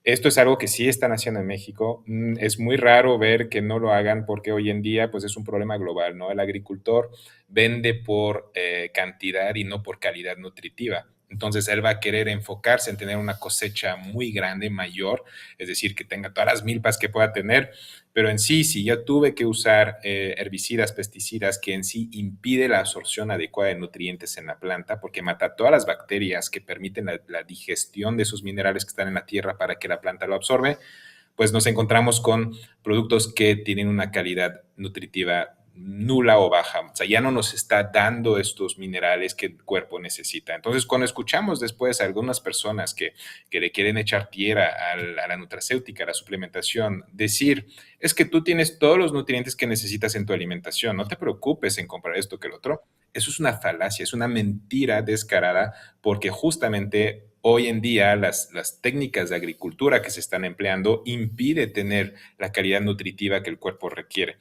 Esto es algo que sí están haciendo en México. Es muy raro ver que no lo hagan porque hoy en día pues es un problema global, ¿no? El agricultor vende por cantidad y no por calidad nutritiva. Entonces él va a querer enfocarse en tener una cosecha muy grande, mayor, es decir, que tenga todas las milpas que pueda tener, pero en sí, si yo tuve que usar herbicidas, pesticidas, que en sí impide la absorción adecuada de nutrientes en la planta, porque mata todas las bacterias que permiten la digestión de esos minerales que están en la tierra para que la planta lo absorbe, pues nos encontramos con productos que tienen una calidad nutritiva nula o baja. O sea, ya no nos está dando estos minerales que el cuerpo necesita. Entonces, cuando escuchamos después a algunas personas que le quieren echar tierra a la nutracéutica, a la suplementación, decir, es que tú tienes todos los nutrientes que necesitas en tu alimentación, no te preocupes en comprar esto que el otro. Eso es una falacia, es una mentira descarada, porque justamente hoy en día las técnicas de agricultura que se están empleando impide tener la calidad nutritiva que el cuerpo requiere.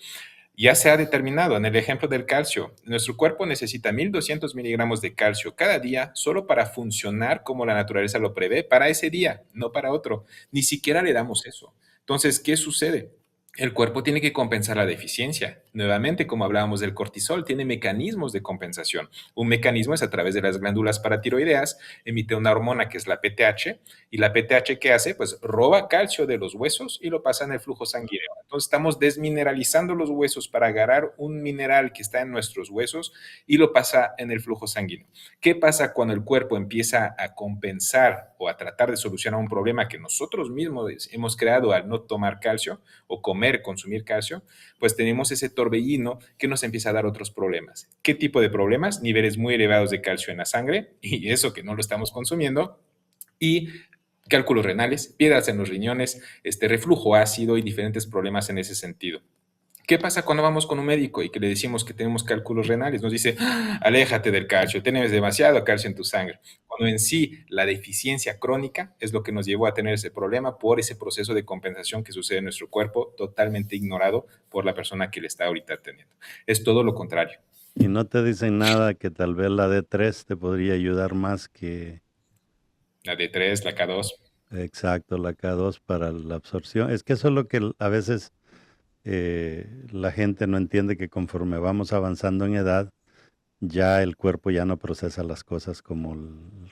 Ya se ha determinado en el ejemplo del calcio, nuestro cuerpo necesita 1200 miligramos de calcio cada día solo para funcionar como la naturaleza lo prevé para ese día, no para otro. Ni siquiera le damos eso. Entonces, ¿qué sucede? El cuerpo tiene que compensar la deficiencia. Nuevamente, como hablábamos del cortisol, tiene mecanismos de compensación. Un mecanismo es a través de las glándulas paratiroideas, emite una hormona que es la PTH, y la PTH, ¿qué hace? Pues roba calcio de los huesos y lo pasa en el flujo sanguíneo. Entonces estamos desmineralizando los huesos para agarrar un mineral que está en nuestros huesos y lo pasa en el flujo sanguíneo. ¿Qué pasa cuando el cuerpo empieza a compensar o a tratar de solucionar un problema que nosotros mismos hemos creado al no tomar calcio o comer, consumir calcio? Pues tenemos ese torbellino que nos empieza a dar otros problemas. ¿Qué tipo de problemas? Niveles muy elevados de calcio en la sangre, y eso que no lo estamos consumiendo, y cálculos renales, piedras en los riñones, reflujo ácido y diferentes problemas en ese sentido. ¿Qué pasa cuando vamos con un médico y que le decimos que tenemos cálculos renales? Nos dice, "Ah, aléjate del calcio, tienes demasiado calcio en tu sangre". Cuando en sí la deficiencia crónica es lo que nos llevó a tener ese problema por ese proceso de compensación que sucede en nuestro cuerpo, totalmente ignorado por la persona que le está ahorita teniendo. Es todo lo contrario. Y no te dicen nada que tal vez la D3 te podría ayudar más que, La D3, la K2. exacto, la K2 para la absorción. Es que eso es lo que a veces la gente no entiende, que conforme vamos avanzando en edad, ya el cuerpo ya no procesa las cosas como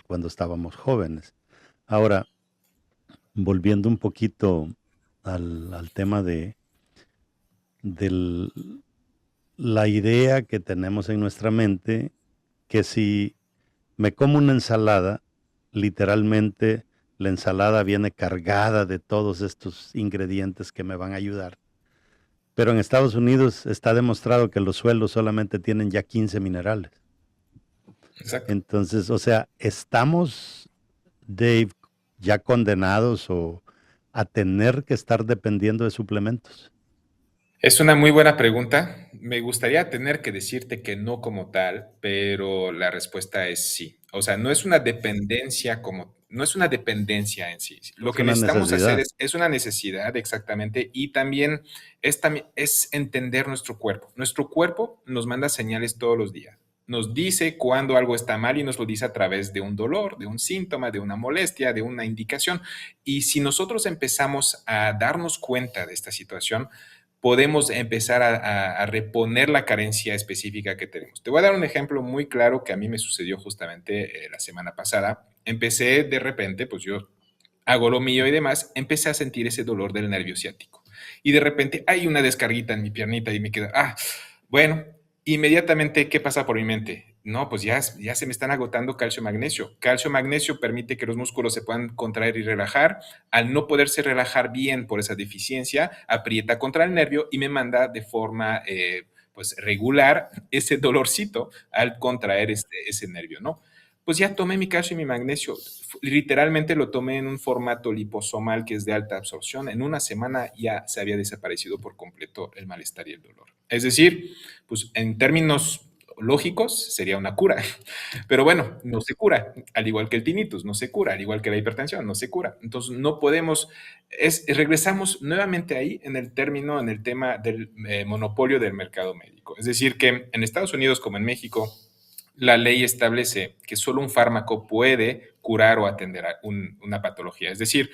cuando estábamos jóvenes. Ahora, volviendo un poquito al tema de la idea que tenemos en nuestra mente, que si me como una ensalada, literalmente la ensalada viene cargada de todos estos ingredientes que me van a ayudar. Pero en Estados Unidos está demostrado que los suelos solamente tienen ya 15 minerales. Exacto. Entonces, o sea, estamos, Dave, ya condenados a tener que estar dependiendo de suplementos. Es una muy buena pregunta. Me gustaría tener que decirte que no como tal, pero la respuesta es sí. O sea, no es una dependencia en sí. Lo Es que una necesitamos hacer necesidad. es una necesidad, exactamente, y también es entender nuestro cuerpo. Nuestro cuerpo nos manda señales todos los días. Nos dice cuando algo está mal y nos lo dice a través de un dolor, de un síntoma, de una molestia, de una indicación. Y si nosotros empezamos a darnos cuenta de esta situación, podemos empezar a reponer la carencia específica que tenemos. Te voy a dar un ejemplo muy claro que a mí me sucedió justamente la semana pasada. Empecé de repente, pues yo hago lo mío y demás, empecé a sentir ese dolor del nervio ciático. Y de repente hay una descarguita en mi piernita y me queda, bueno, inmediatamente, ¿qué pasa por mi mente? No, pues ya se me están agotando calcio magnesio. Calcio magnesio permite que los músculos se puedan contraer y relajar. Al no poderse relajar bien por esa deficiencia, aprieta contra el nervio y me manda de forma pues regular ese dolorcito al contraer ese nervio, ¿no? Pues ya tomé mi calcio y mi magnesio. Literalmente lo tomé en un formato liposomal que es de alta absorción. En una semana ya se había desaparecido por completo el malestar y el dolor. Es decir, pues en términos lógicos sería una cura, pero bueno, no se cura, al igual que el tinnitus, no se cura, al igual que la hipertensión, no se cura. Entonces no podemos, regresamos nuevamente ahí en el tema del monopolio del mercado médico. Es decir, que en Estados Unidos como en México, la ley establece que solo un fármaco puede curar o atender a una patología. Es decir,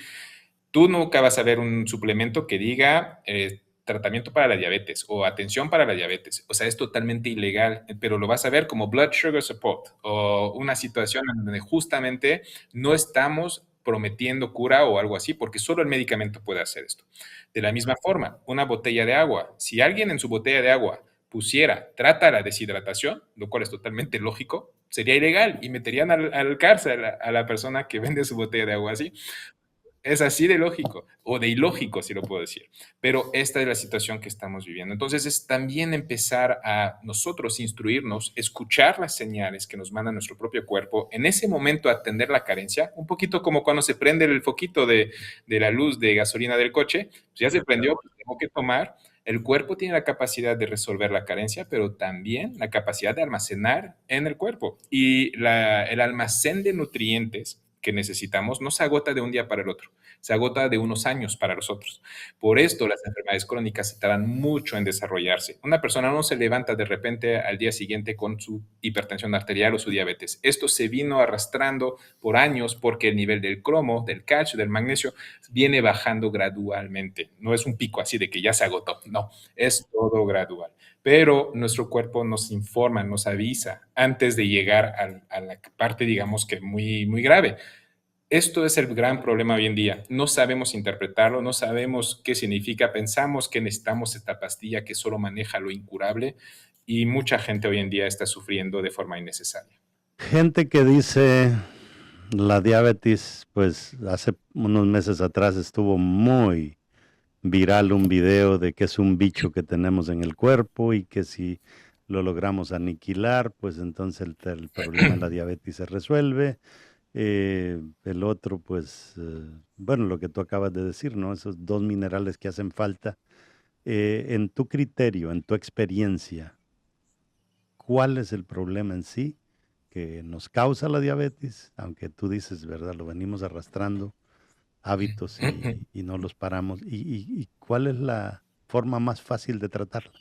tú nunca vas a ver un suplemento que diga tratamiento para la diabetes o atención para la diabetes. O sea, es totalmente ilegal, pero lo vas a ver como blood sugar support o una situación en donde justamente no estamos prometiendo cura o algo así, porque solo el medicamento puede hacer esto. De la misma forma, una botella de agua. Si alguien en su botella de agua pusiera, trata la deshidratación, lo cual es totalmente lógico, sería ilegal y meterían al cárcel a la persona que vende su botella de agua así. Es así de lógico, o de ilógico, si lo puedo decir. Pero esta es la situación que estamos viviendo. Entonces, es también empezar a nosotros instruirnos, escuchar las señales que nos manda nuestro propio cuerpo, en ese momento atender la carencia, un poquito como cuando se prende el foquito de la luz de gasolina del coche, pues ya se prendió, pues tengo que tomar. El cuerpo tiene la capacidad de resolver la carencia, pero también la capacidad de almacenar en el cuerpo. Y el almacén de nutrientes que necesitamos no se agota de un día para el otro, se agota de unos años para los otros. Por esto las enfermedades crónicas se tardan mucho en desarrollarse. Una persona no se levanta de repente al día siguiente con su hipertensión arterial o su diabetes. Esto se vino arrastrando por años porque el nivel del cromo, del calcio, del magnesio viene bajando gradualmente. No es un pico así de que ya se agotó, no, es todo gradual. Pero nuestro cuerpo nos informa, nos avisa antes de llegar a la parte, digamos que muy, muy grave. Esto es el gran problema hoy en día. No sabemos interpretarlo, no sabemos qué significa, pensamos que necesitamos esta pastilla que solo maneja lo incurable y mucha gente hoy en día está sufriendo de forma innecesaria. Gente que dice la diabetes, pues hace unos meses atrás estuvo muy viral un video de que es un bicho que tenemos en el cuerpo y que si lo logramos aniquilar, pues entonces el problema de la diabetes se resuelve. El otro, pues, bueno, lo que tú acabas de decir, ¿no? Esos dos minerales que hacen falta. En tu criterio, en tu experiencia, ¿cuál es el problema en sí que nos causa la diabetes? Aunque tú dices, ¿verdad? Lo venimos arrastrando, hábitos y no los paramos. ¿Y cuál es la forma más fácil de tratarla?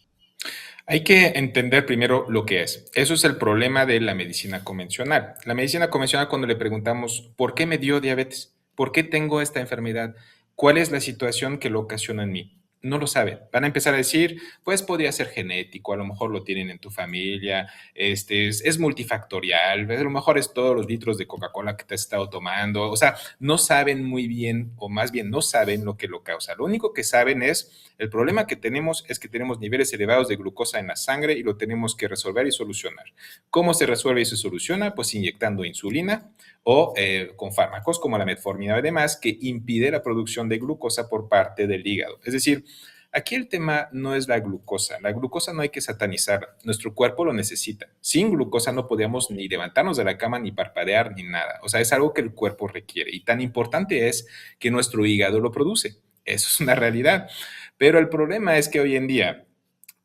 Hay que entender primero lo que es. Eso es el problema de la medicina convencional. La medicina convencional, cuando le preguntamos, ¿por qué me dio diabetes? ¿Por qué tengo esta enfermedad? ¿Cuál es la situación que lo ocasiona en mí? No lo saben. Van a empezar a decir, pues podría ser genético, a lo mejor lo tienen en tu familia, es multifactorial, a lo mejor es todos los litros de Coca-Cola que te has estado tomando. O sea, no saben muy bien, o más bien no saben lo que lo causa. Lo único que saben es el problema que tenemos es que tenemos niveles elevados de glucosa en la sangre y lo tenemos que resolver y solucionar. ¿Cómo se resuelve y se soluciona? Pues inyectando insulina o con fármacos como la metformina y demás que impide la producción de glucosa por parte del hígado. Es decir, aquí el tema no es la glucosa. La glucosa no hay que satanizarla. Nuestro cuerpo lo necesita. Sin glucosa no podemos ni levantarnos de la cama, ni parpadear, ni nada. O sea, es algo que el cuerpo requiere. Y tan importante es que nuestro hígado lo produce. Eso es una realidad. Pero el problema es que hoy en día,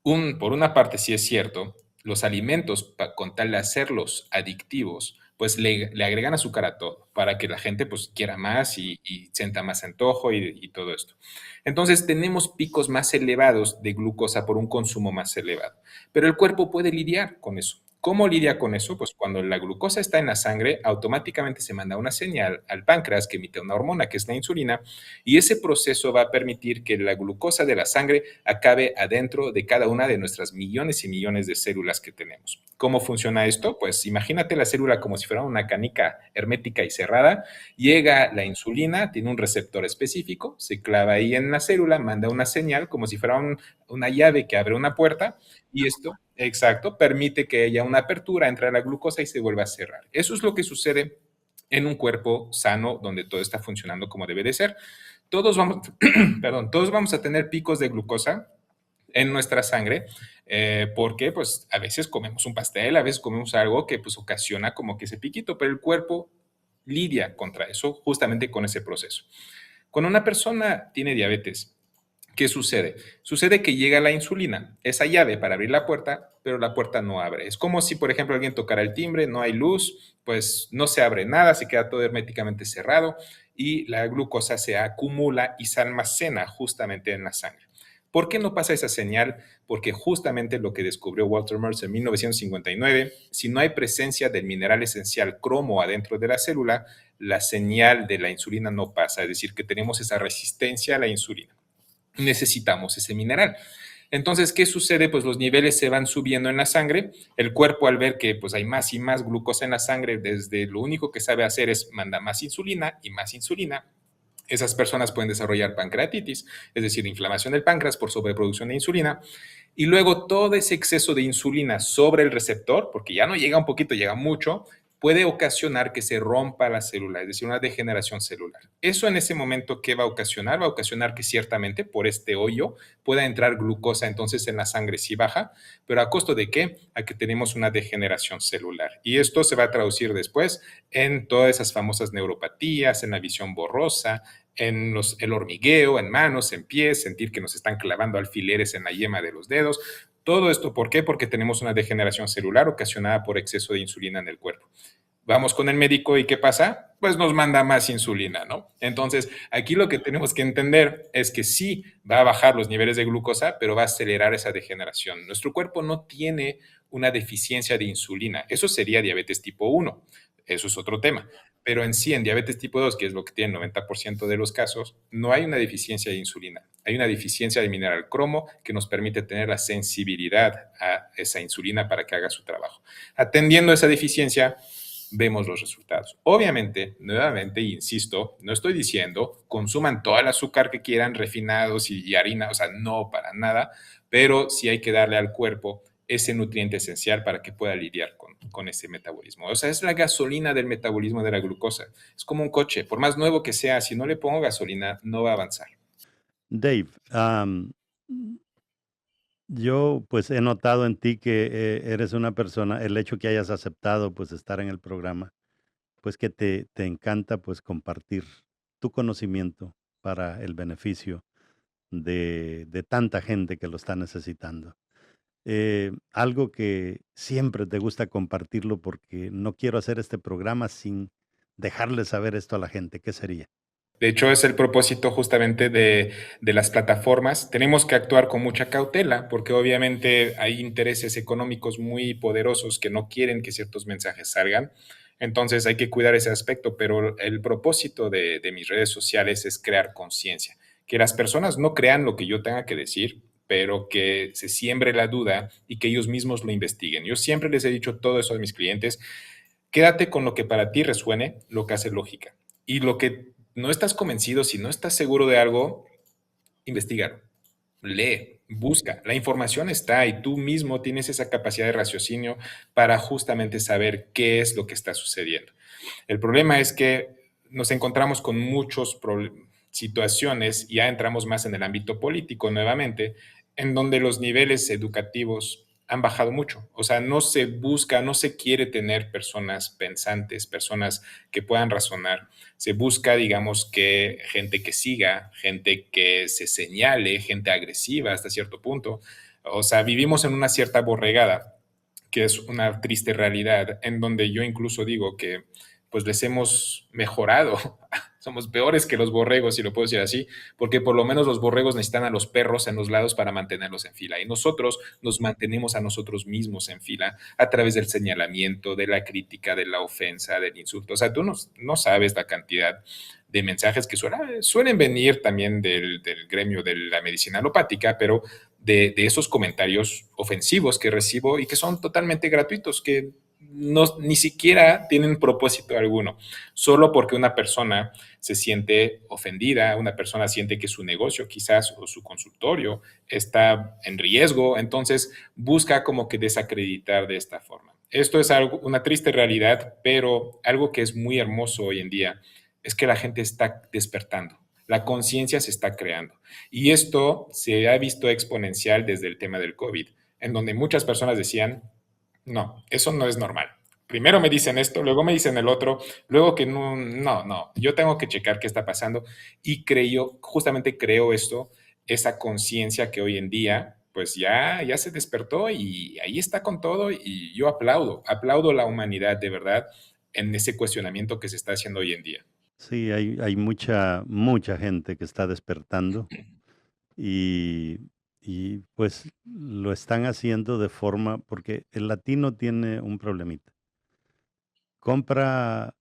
por una parte sí es cierto, los alimentos, con tal de hacerlos adictivos, pues le agregan azúcar a todo, para que la gente pues quiera más y sienta más antojo y todo esto. Entonces tenemos picos más elevados de glucosa por un consumo más elevado, pero el cuerpo puede lidiar con eso. ¿Cómo lidia con eso? Pues cuando la glucosa está en la sangre, automáticamente se manda una señal al páncreas que emite una hormona que es la insulina y ese proceso va a permitir que la glucosa de la sangre acabe adentro de cada una de nuestras millones y millones de células que tenemos. ¿Cómo funciona esto? Pues imagínate la célula como si fuera una canica hermética y cerrada. Llega la insulina, tiene un receptor específico, se clava ahí en la célula, manda una señal como si fuera una llave que abre una puerta y esto, exacto, permite que haya una apertura entre la glucosa y se vuelva a cerrar. Eso es lo que sucede en un cuerpo sano donde todo está funcionando como debe de ser. Todos vamos, perdón, todos vamos a tener picos de glucosa en nuestra sangre, porque pues a veces comemos un pastel, a veces comemos algo que pues ocasiona como que ese piquito, pero el cuerpo lidia contra eso, justamente con ese proceso. Cuando una persona tiene diabetes, ¿qué sucede? Sucede que llega la insulina, esa llave para abrir la puerta, pero la puerta no abre. Es como si, por ejemplo, alguien tocara el timbre, no hay luz, pues no se abre nada, se queda todo herméticamente cerrado y la glucosa se acumula y se almacena justamente en la sangre. ¿Por qué no pasa esa señal? Porque justamente lo que descubrió Walter Mercer en 1959, si no hay presencia del mineral esencial cromo adentro de la célula, la señal de la insulina no pasa, es decir, que tenemos esa resistencia a la insulina. necesitamos ese mineral. Entonces, ¿qué sucede? Pues los niveles se van subiendo en la sangre, el cuerpo al ver que pues hay más y más glucosa en la sangre, desde lo único que sabe hacer es mandar más insulina y más insulina. Esas personas pueden desarrollar pancreatitis, es decir, inflamación del páncreas por sobreproducción de insulina, y luego todo ese exceso de insulina sobre el receptor, porque ya no llega un poquito, llega mucho, puede ocasionar que se rompa la célula, es decir, una degeneración celular. Eso en ese momento, ¿qué va a ocasionar? Va a ocasionar que ciertamente por este hoyo pueda entrar glucosa entonces en la sangre si baja, pero ¿a costo de qué? A que tenemos una degeneración celular. Y esto se va a traducir después en todas esas famosas neuropatías, en la visión borrosa, en el hormigueo, en manos, en pies, sentir que nos están clavando alfileres en la yema de los dedos. Todo esto, ¿por qué? Porque tenemos una degeneración celular ocasionada por exceso de insulina en el cuerpo. Vamos con el médico y ¿qué pasa? Pues nos manda más insulina, ¿no? Entonces, aquí lo que tenemos que entender es que sí va a bajar los niveles de glucosa, pero va a acelerar esa degeneración. Nuestro cuerpo no tiene una deficiencia de insulina. Eso sería diabetes tipo 1. Eso es otro tema. Pero en sí, en diabetes tipo 2, que es lo que tiene el 90% de los casos, no hay una deficiencia de insulina. Hay una deficiencia de mineral cromo que nos permite tener la sensibilidad a esa insulina para que haga su trabajo. Atendiendo esa deficiencia, vemos los resultados. Obviamente, nuevamente, insisto, no estoy diciendo consuman todo el azúcar que quieran, refinados y harina, o sea, no para nada, pero sí hay que darle al cuerpo ese nutriente esencial para que pueda lidiar con ese metabolismo. O sea, es la gasolina del metabolismo de la glucosa. Es como un coche, por más nuevo que sea, si no le pongo gasolina, no va a avanzar. Dave, yo pues he notado en ti que eres una persona, el hecho que hayas aceptado pues estar en el programa, pues que te encanta pues compartir tu conocimiento para el beneficio de tanta gente que lo está necesitando. Algo que siempre te gusta compartirlo porque no quiero hacer este programa sin dejarle saber esto a la gente, ¿qué sería? De hecho, es el propósito justamente de las plataformas. Tenemos que actuar con mucha cautela porque obviamente hay intereses económicos muy poderosos que no quieren que ciertos mensajes salgan. Entonces hay que cuidar ese aspecto, pero el propósito de mis redes sociales es crear conciencia, que las personas no crean lo que yo tenga que decir, pero que se siembre la duda y que ellos mismos lo investiguen. Yo siempre les he dicho todo eso a mis clientes, quédate con lo que para ti resuene, lo que hace lógica. Y lo que no estás convencido, si no estás seguro de algo, investígalo, lee, busca. La información está y tú mismo tienes esa capacidad de raciocinio para justamente saber qué es lo que está sucediendo. El problema es que nos encontramos con muchas situaciones, y ya entramos más en el ámbito político nuevamente, en donde los niveles educativos han bajado mucho. O sea, no se busca, no se quiere tener personas pensantes, personas que puedan razonar. Se busca, digamos, que gente que siga, gente que se señale, gente agresiva hasta cierto punto. O sea, vivimos en una cierta borregada, que es una triste realidad, en donde yo incluso digo que pues les hemos mejorado. Somos peores que los borregos, si lo puedo decir así, porque por lo menos los borregos necesitan a los perros en los lados para mantenerlos en fila. Y nosotros nos mantenemos a nosotros mismos en fila a través del señalamiento, de la crítica, de la ofensa, del insulto. O sea, tú no sabes la cantidad de mensajes que suelen venir también del gremio de la medicina alopática, pero de esos comentarios ofensivos que recibo y que son totalmente gratuitos, que no, ni siquiera tienen propósito alguno, solo porque una persona se siente ofendida, una persona siente que su negocio quizás o su consultorio está en riesgo, entonces busca como que desacreditar de esta forma. Esto es algo, una triste realidad, pero algo que es muy hermoso hoy en día es que la gente está despertando, la conciencia se está creando. Y esto se ha visto exponencial desde el tema del COVID, en donde muchas personas decían, no, eso no es normal. Primero me dicen esto, luego me dicen el otro, luego que no, yo tengo que checar qué está pasando y justamente creo esto, esa conciencia que hoy en día pues ya se despertó y ahí está con todo y yo aplaudo la humanidad de verdad en ese cuestionamiento que se está haciendo hoy en día. Sí, hay mucha gente que está despertando y, y pues lo están haciendo de forma, porque el latino tiene un problemita. Compra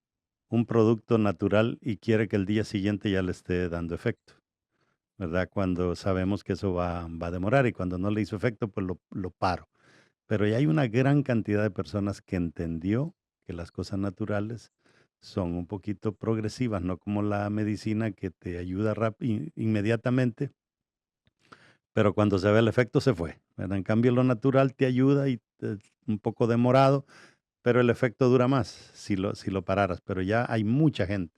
un producto natural y quiere que el día siguiente ya le esté dando efecto. ¿verdad? Cuando sabemos que eso va a demorar y cuando no le hizo efecto, pues lo paro. Pero ya hay una gran cantidad de personas que entendió que las cosas naturales son un poquito progresivas, no como la medicina que te ayuda inmediatamente, pero cuando se ve el efecto se fue, ¿verdad? En cambio, lo natural te ayuda y un poco demorado, pero el efecto dura más si lo pararas. Pero ya hay mucha gente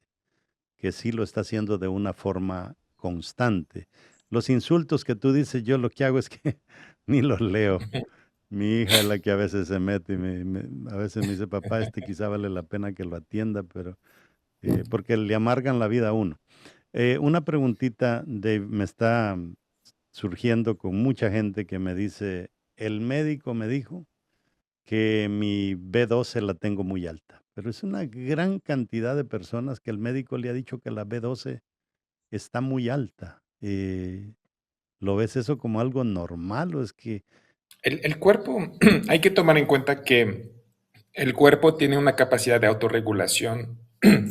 que sí lo está haciendo de una forma constante. Los insultos que tú dices, yo lo que hago es que ni los leo. Mi hija es la que a veces se mete y a veces me dice, papá, quizá vale la pena que lo atienda, pero porque le amargan la vida a uno. Una preguntita, Dave, me está surgiendo con mucha gente que me dice, el médico me dijo que mi B12 la tengo muy alta, pero es una gran cantidad de personas que el médico le ha dicho que la B12 está muy alta. ¿Lo ves eso como algo normal o es que... El cuerpo, hay que tomar en cuenta que el cuerpo tiene una capacidad de autorregulación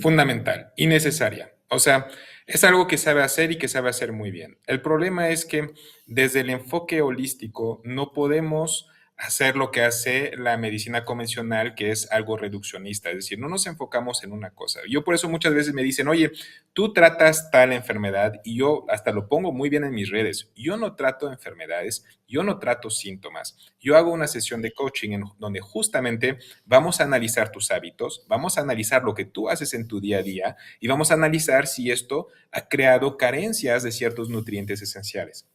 fundamental y necesaria. O sea, es algo que sabe hacer y que sabe hacer muy bien. El problema es que desde el enfoque holístico no podemos hacer lo que hace la medicina convencional, que es algo reduccionista, es decir, no nos enfocamos en una cosa. Yo por eso muchas veces me dicen, oye, tú tratas tal enfermedad y yo hasta lo pongo muy bien en mis redes. Yo no trato enfermedades, yo no trato síntomas. Yo hago una sesión de coaching en donde justamente vamos a analizar tus hábitos, vamos a analizar lo que tú haces en tu día a día y vamos a analizar si esto ha creado carencias de ciertos nutrientes esenciales.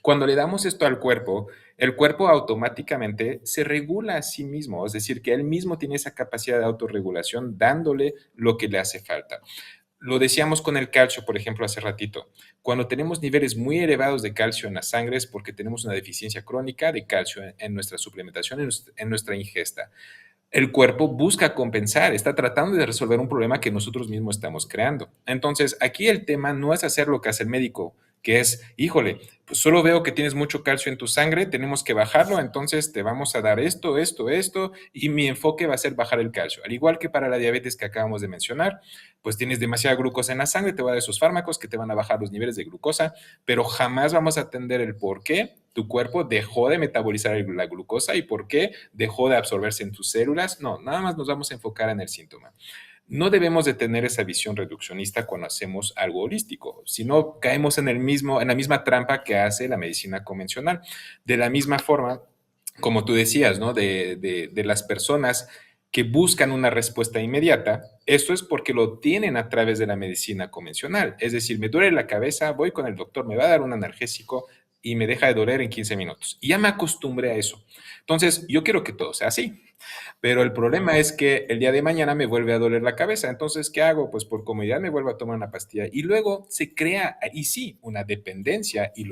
Cuando le damos esto al cuerpo, el cuerpo automáticamente se regula a sí mismo, es decir, que él mismo tiene esa capacidad de autorregulación dándole lo que le hace falta. Lo decíamos con el calcio, por ejemplo, hace ratito. Cuando tenemos niveles muy elevados de calcio en la sangre es porque tenemos una deficiencia crónica de calcio en nuestra suplementación, en nuestra ingesta. El cuerpo busca compensar, está tratando de resolver un problema que nosotros mismos estamos creando. Entonces, aquí el tema no es hacer lo que hace el médico, que es, híjole, pues solo veo que tienes mucho calcio en tu sangre, tenemos que bajarlo, entonces te vamos a dar esto, esto, esto, y mi enfoque va a ser bajar el calcio. Al igual que para la diabetes que acabamos de mencionar, pues tienes demasiada glucosa en la sangre, te va a dar esos fármacos que te van a bajar los niveles de glucosa, pero jamás vamos a atender el por qué tu cuerpo dejó de metabolizar la glucosa y por qué dejó de absorberse en tus células. No, nada más nos vamos a enfocar en el síntoma. No debemos de tener esa visión reduccionista cuando hacemos algo holístico, sino caemos en la misma trampa que hace la medicina convencional. De la misma forma, como tú decías, ¿no? De las personas que buscan una respuesta inmediata, esto es porque lo tienen a través de la medicina convencional. Es decir, me duele la cabeza, voy con el doctor, me va a dar un analgésico y me deja de doler en 15 minutos. Y ya me acostumbré a eso. Entonces, yo quiero que todo sea así. Pero el problema es que el día de mañana me vuelve a doler la cabeza. Entonces, ¿qué hago? Pues por comodidad me vuelvo a tomar una pastilla y luego se crea, y sí, una dependencia y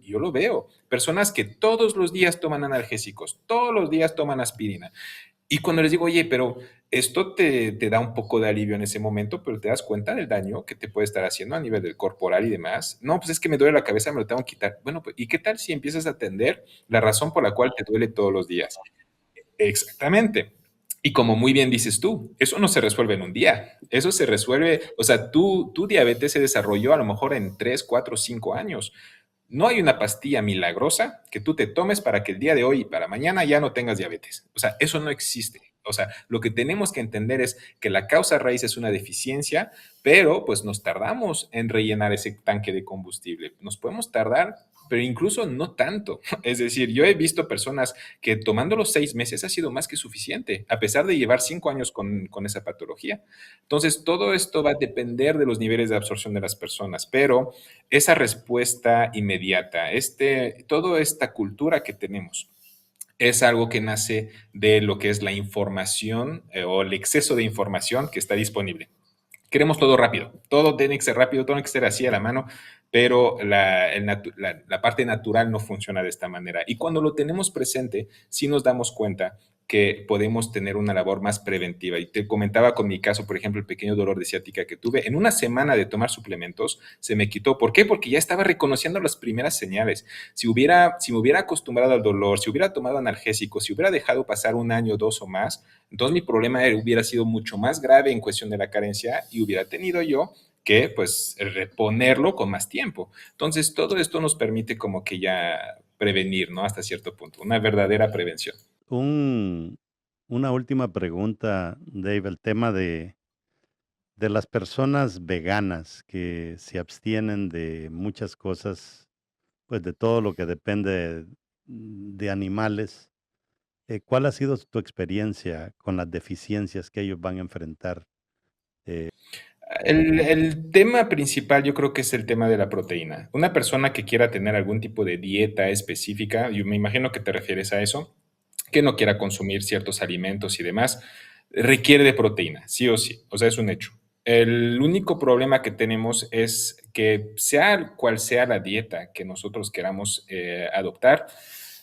yo lo veo. Personas que todos los días toman analgésicos, todos los días toman aspirina. Y cuando les digo, oye, pero esto te da un poco de alivio en ese momento, pero te das cuenta del daño que te puede estar haciendo a nivel del corporal y demás. No, pues es que me duele la cabeza, me lo tengo que quitar. Bueno, pues, ¿y qué tal si empiezas a atender la razón por la cual te duele todos los días? Exactamente. Y como muy bien dices tú, eso no se resuelve en un día. Eso se resuelve, o sea, tu diabetes se desarrolló a lo mejor en 3, 4, 5 años. No hay una pastilla milagrosa que tú te tomes para que el día de hoy y para mañana ya no tengas diabetes. O sea, eso no existe. O sea, lo que tenemos que entender es que la causa raíz es una deficiencia, pero pues nos tardamos en rellenar ese tanque de combustible. Nos podemos tardar, pero incluso no tanto. Es decir, yo he visto personas que tomando los 6 meses ha sido más que suficiente, a pesar de llevar 5 años con esa patología. Entonces, todo esto va a depender de los niveles de absorción de las personas, pero esa respuesta inmediata, toda esta cultura que tenemos, es algo que nace de lo que es la información o el exceso de información que está disponible. Queremos todo rápido, todo tiene que ser rápido, todo tiene que ser así a la mano, pero la parte natural no funciona de esta manera. Y cuando lo tenemos presente, sí nos damos cuenta que podemos tener una labor más preventiva. Y te comentaba con mi caso, por ejemplo, el pequeño dolor de ciática que tuve. En una semana de tomar suplementos se me quitó. ¿Por qué? Porque ya estaba reconociendo las primeras señales. Si me hubiera acostumbrado al dolor, si hubiera tomado analgésicos, si hubiera dejado pasar 1 año, 2 o más, entonces mi problema hubiera sido mucho más grave en cuestión de la carencia y hubiera tenido yo que pues reponerlo con más tiempo. Entonces, todo esto nos permite como que ya prevenir, ¿no? Hasta cierto punto, una verdadera prevención. Un una última pregunta, Dave, el tema de las personas veganas que se abstienen de muchas cosas, pues, de todo lo que depende de animales, ¿cuál ha sido tu experiencia con las deficiencias que ellos van a enfrentar? El tema principal yo creo que es el tema de la proteína. Una persona que quiera tener algún tipo de dieta específica, yo me imagino que te refieres a eso, que no quiera consumir ciertos alimentos y demás, requiere de proteína, sí o sí, o sea, es un hecho. El único problema que tenemos es que sea cual sea la dieta que nosotros queramos adoptar,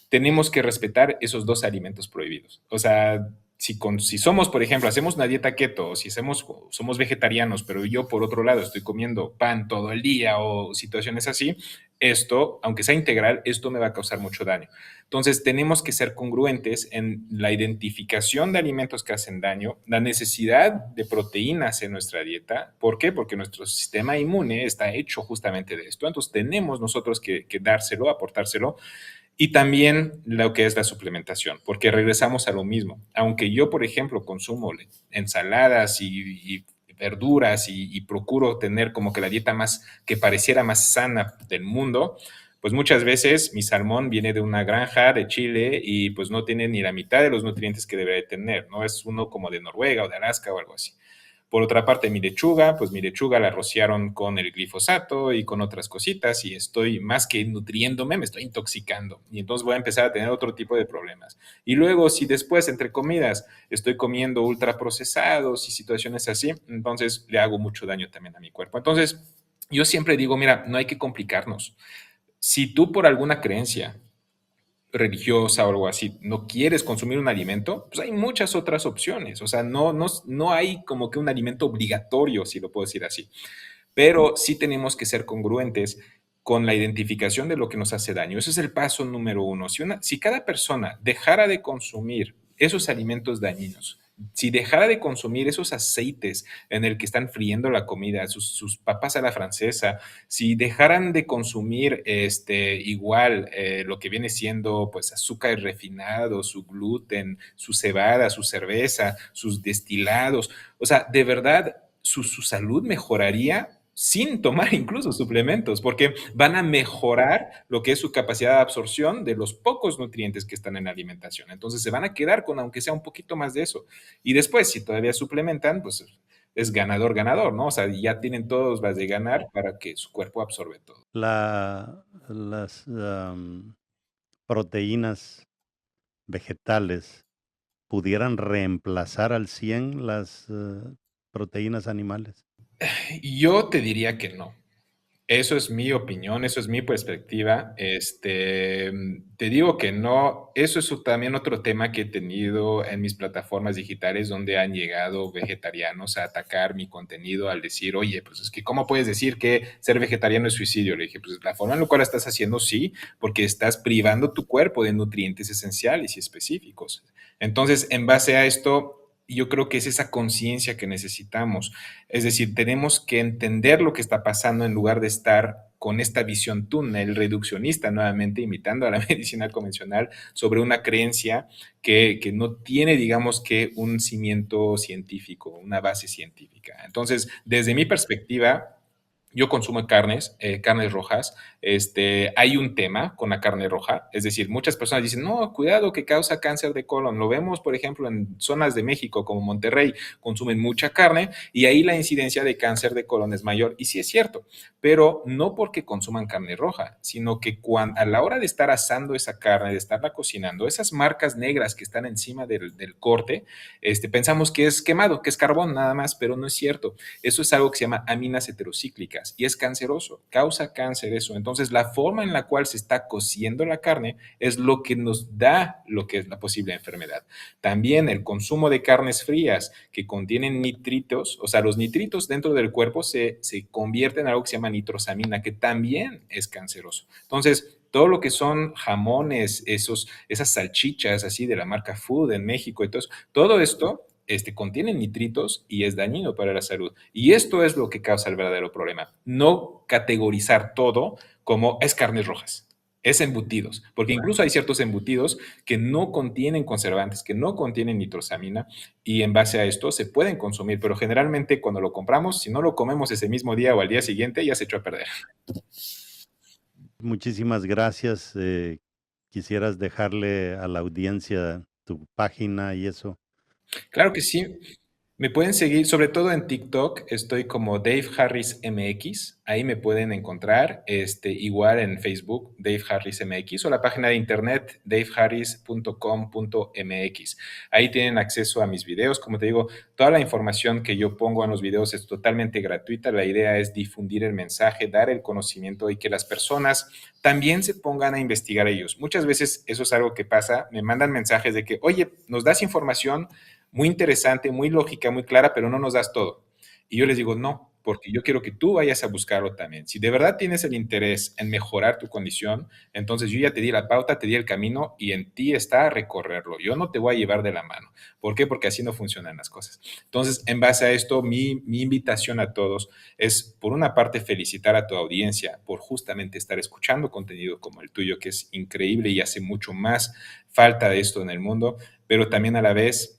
tenemos que respetar esos dos alimentos prohibidos. O sea, si somos, por ejemplo, hacemos una dieta keto, o si somos vegetarianos, pero yo por otro lado estoy comiendo pan todo el día o situaciones así, esto, aunque sea integral, esto me va a causar mucho daño. Entonces, tenemos que ser congruentes en la identificación de alimentos que hacen daño, la necesidad de proteínas en nuestra dieta. ¿Por qué? Porque nuestro sistema inmune está hecho justamente de esto. Entonces, tenemos nosotros que dárselo, aportárselo, y también lo que es la suplementación, porque regresamos a lo mismo. Aunque yo, por ejemplo, consumo ensaladas y verduras y procuro tener como que la dieta más que pareciera más sana del mundo, pues muchas veces mi salmón viene de una granja de Chile y pues no tiene ni la mitad de los nutrientes que debería tener, ¿no? Es uno como de Noruega o de Alaska o algo así. Por otra parte, mi lechuga, pues mi lechuga la rociaron con el glifosato y con otras cositas y estoy más que nutriéndome, me estoy intoxicando y entonces voy a empezar a tener otro tipo de problemas. Y luego, si después entre comidas estoy comiendo ultraprocesados y situaciones así, entonces le hago mucho daño también a mi cuerpo. Entonces, yo siempre digo, mira, no hay que complicarnos. Si tú por alguna creencia religiosa o algo así, no quieres consumir un alimento, pues hay muchas otras opciones. O sea, no hay como que un alimento obligatorio, si lo puedo decir así. Pero sí tenemos que ser congruentes con la identificación de lo que nos hace daño. Ese es el paso número uno. Si cada persona dejara de consumir esos alimentos dañinos, si dejara de consumir esos aceites en el que están friendo la comida, sus papas a la francesa, si dejaran de consumir igual lo que viene siendo pues azúcar refinado, su gluten, su cebada, su cerveza, sus destilados, o sea, de verdad su salud mejoraría sin tomar incluso suplementos, porque van a mejorar lo que es su capacidad de absorción de los pocos nutrientes que están en la alimentación. Entonces se van a quedar con aunque sea un poquito más de eso. Y después, si todavía suplementan, pues es ganador, ganador, ¿no? O sea, ya tienen todos las de ganar para que su cuerpo absorbe todo. Las proteínas vegetales pudieran reemplazar al 100 las proteínas animales. Yo te diría que no. Eso es mi opinión, eso es mi perspectiva. Te digo que no. Eso es también otro tema que he tenido en mis plataformas digitales donde han llegado vegetarianos a atacar mi contenido al decir, oye, pues es que ¿cómo puedes decir que ser vegetariano es suicidio? Le dije, pues la forma en la cual estás haciendo, sí, porque estás privando tu cuerpo de nutrientes esenciales y específicos. Entonces, en base a esto, yo creo que es esa conciencia que necesitamos. Es decir, tenemos que entender lo que está pasando en lugar de estar con esta visión túnel reduccionista, nuevamente imitando a la medicina convencional, sobre una creencia que no tiene, digamos que, un cimiento científico, una base científica. Entonces, desde mi perspectiva, yo consumo carnes rojas. Hay un tema con la carne roja, es decir, muchas personas dicen, no, cuidado que causa cáncer de colon. Lo vemos, por ejemplo, en zonas de México como Monterrey, consumen mucha carne y ahí la incidencia de cáncer de colon es mayor. Y sí es cierto, pero no porque consuman carne roja, sino que a la hora de estar asando esa carne, de estarla cocinando, esas marcas negras que están encima del corte, pensamos que es quemado, que es carbón nada más, pero no es cierto. Eso es algo que se llama aminas heterocíclicas y es canceroso, causa cáncer eso. Entonces, la forma en la cual se está cociendo la carne es lo que nos da lo que es la posible enfermedad. También el consumo de carnes frías que contienen nitritos, o sea, los nitritos dentro del cuerpo se convierten en algo que se llama nitrosamina, que también es canceroso. Entonces, todo lo que son jamones, esas salchichas así de la marca Food en México y todo esto contiene nitritos y es dañino para la salud. Y esto es lo que causa el verdadero problema. No categorizar todo como es carnes rojas, es embutidos, porque incluso hay ciertos embutidos que no contienen conservantes, que no contienen nitrosamina, y en base a esto se pueden consumir, pero generalmente cuando lo compramos, si no lo comemos ese mismo día o al día siguiente, ya se echó a perder. Muchísimas gracias. ¿Quisieras dejarle a la audiencia tu página y eso? Claro que sí. Me pueden seguir, sobre todo en TikTok, estoy como Dave Harris MX, ahí me pueden encontrar, igual en Facebook, Dave Harris MX, o la página de internet, daveharris.com.mx. Ahí tienen acceso a mis videos, como te digo, toda la información que yo pongo en los videos es totalmente gratuita, la idea es difundir el mensaje, dar el conocimiento y que las personas también se pongan a investigar ellos. Muchas veces eso es algo que pasa, me mandan mensajes de que, oye, nos das información muy interesante, muy lógica, muy clara, pero no nos das todo. Y yo les digo, no, porque yo quiero que tú vayas a buscarlo también. Si de verdad tienes el interés en mejorar tu condición, entonces yo ya te di la pauta, te di el camino y en ti está recorrerlo. Yo no te voy a llevar de la mano. ¿Por qué? Porque así no funcionan las cosas. Entonces, en base a esto, mi invitación a todos es, por una parte, felicitar a tu audiencia por justamente estar escuchando contenido como el tuyo, que es increíble y hace mucho más falta de esto en el mundo, pero también a la vez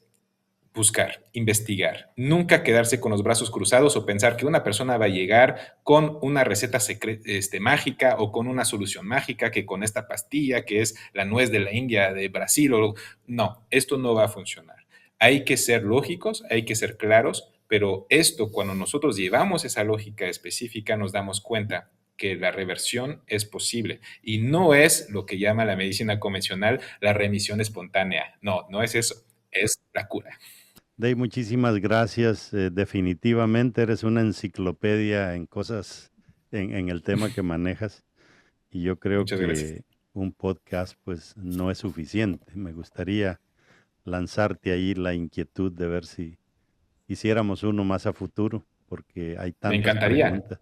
buscar, investigar, nunca quedarse con los brazos cruzados o pensar que una persona va a llegar con una receta mágica o con una solución mágica, que con esta pastilla que es la nuez de la India, de Brasil, no, esto no va a funcionar. Hay que ser lógicos, hay que ser claros, pero esto, cuando nosotros llevamos esa lógica específica, nos damos cuenta que la reversión es posible y no es lo que llama la medicina convencional la remisión espontánea. No, no es eso, es la cura. Dave, muchísimas gracias. Definitivamente eres una enciclopedia en cosas, en el tema que manejas. Y yo creo Muchas gracias. que un podcast pues no es suficiente. Me gustaría lanzarte ahí la inquietud de ver si hiciéramos uno más a futuro, porque hay Me tantas encantaría, preguntas.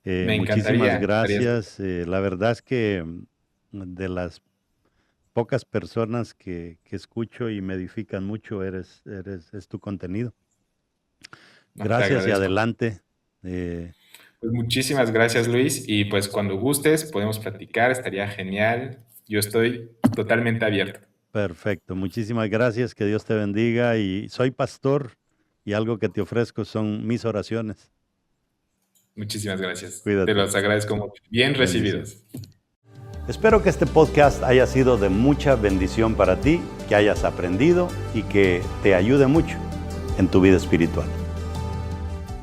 me Muchísimas encantaría. gracias. La verdad es que de las pocas personas que escucho y me edifican mucho, es tu contenido. No, te Gracias y agradezco. adelante. Pues muchísimas gracias, Luis. Y pues cuando gustes podemos platicar, estaría genial. Yo estoy totalmente abierto. Perfecto, muchísimas gracias, que Dios te bendiga y soy pastor y algo que te ofrezco son mis oraciones. Muchísimas gracias. Te Cuídate, los agradezco mucho. Bien bendiciones. recibidos. Espero que este podcast haya sido de mucha bendición para ti, que hayas aprendido y que te ayude mucho en tu vida espiritual.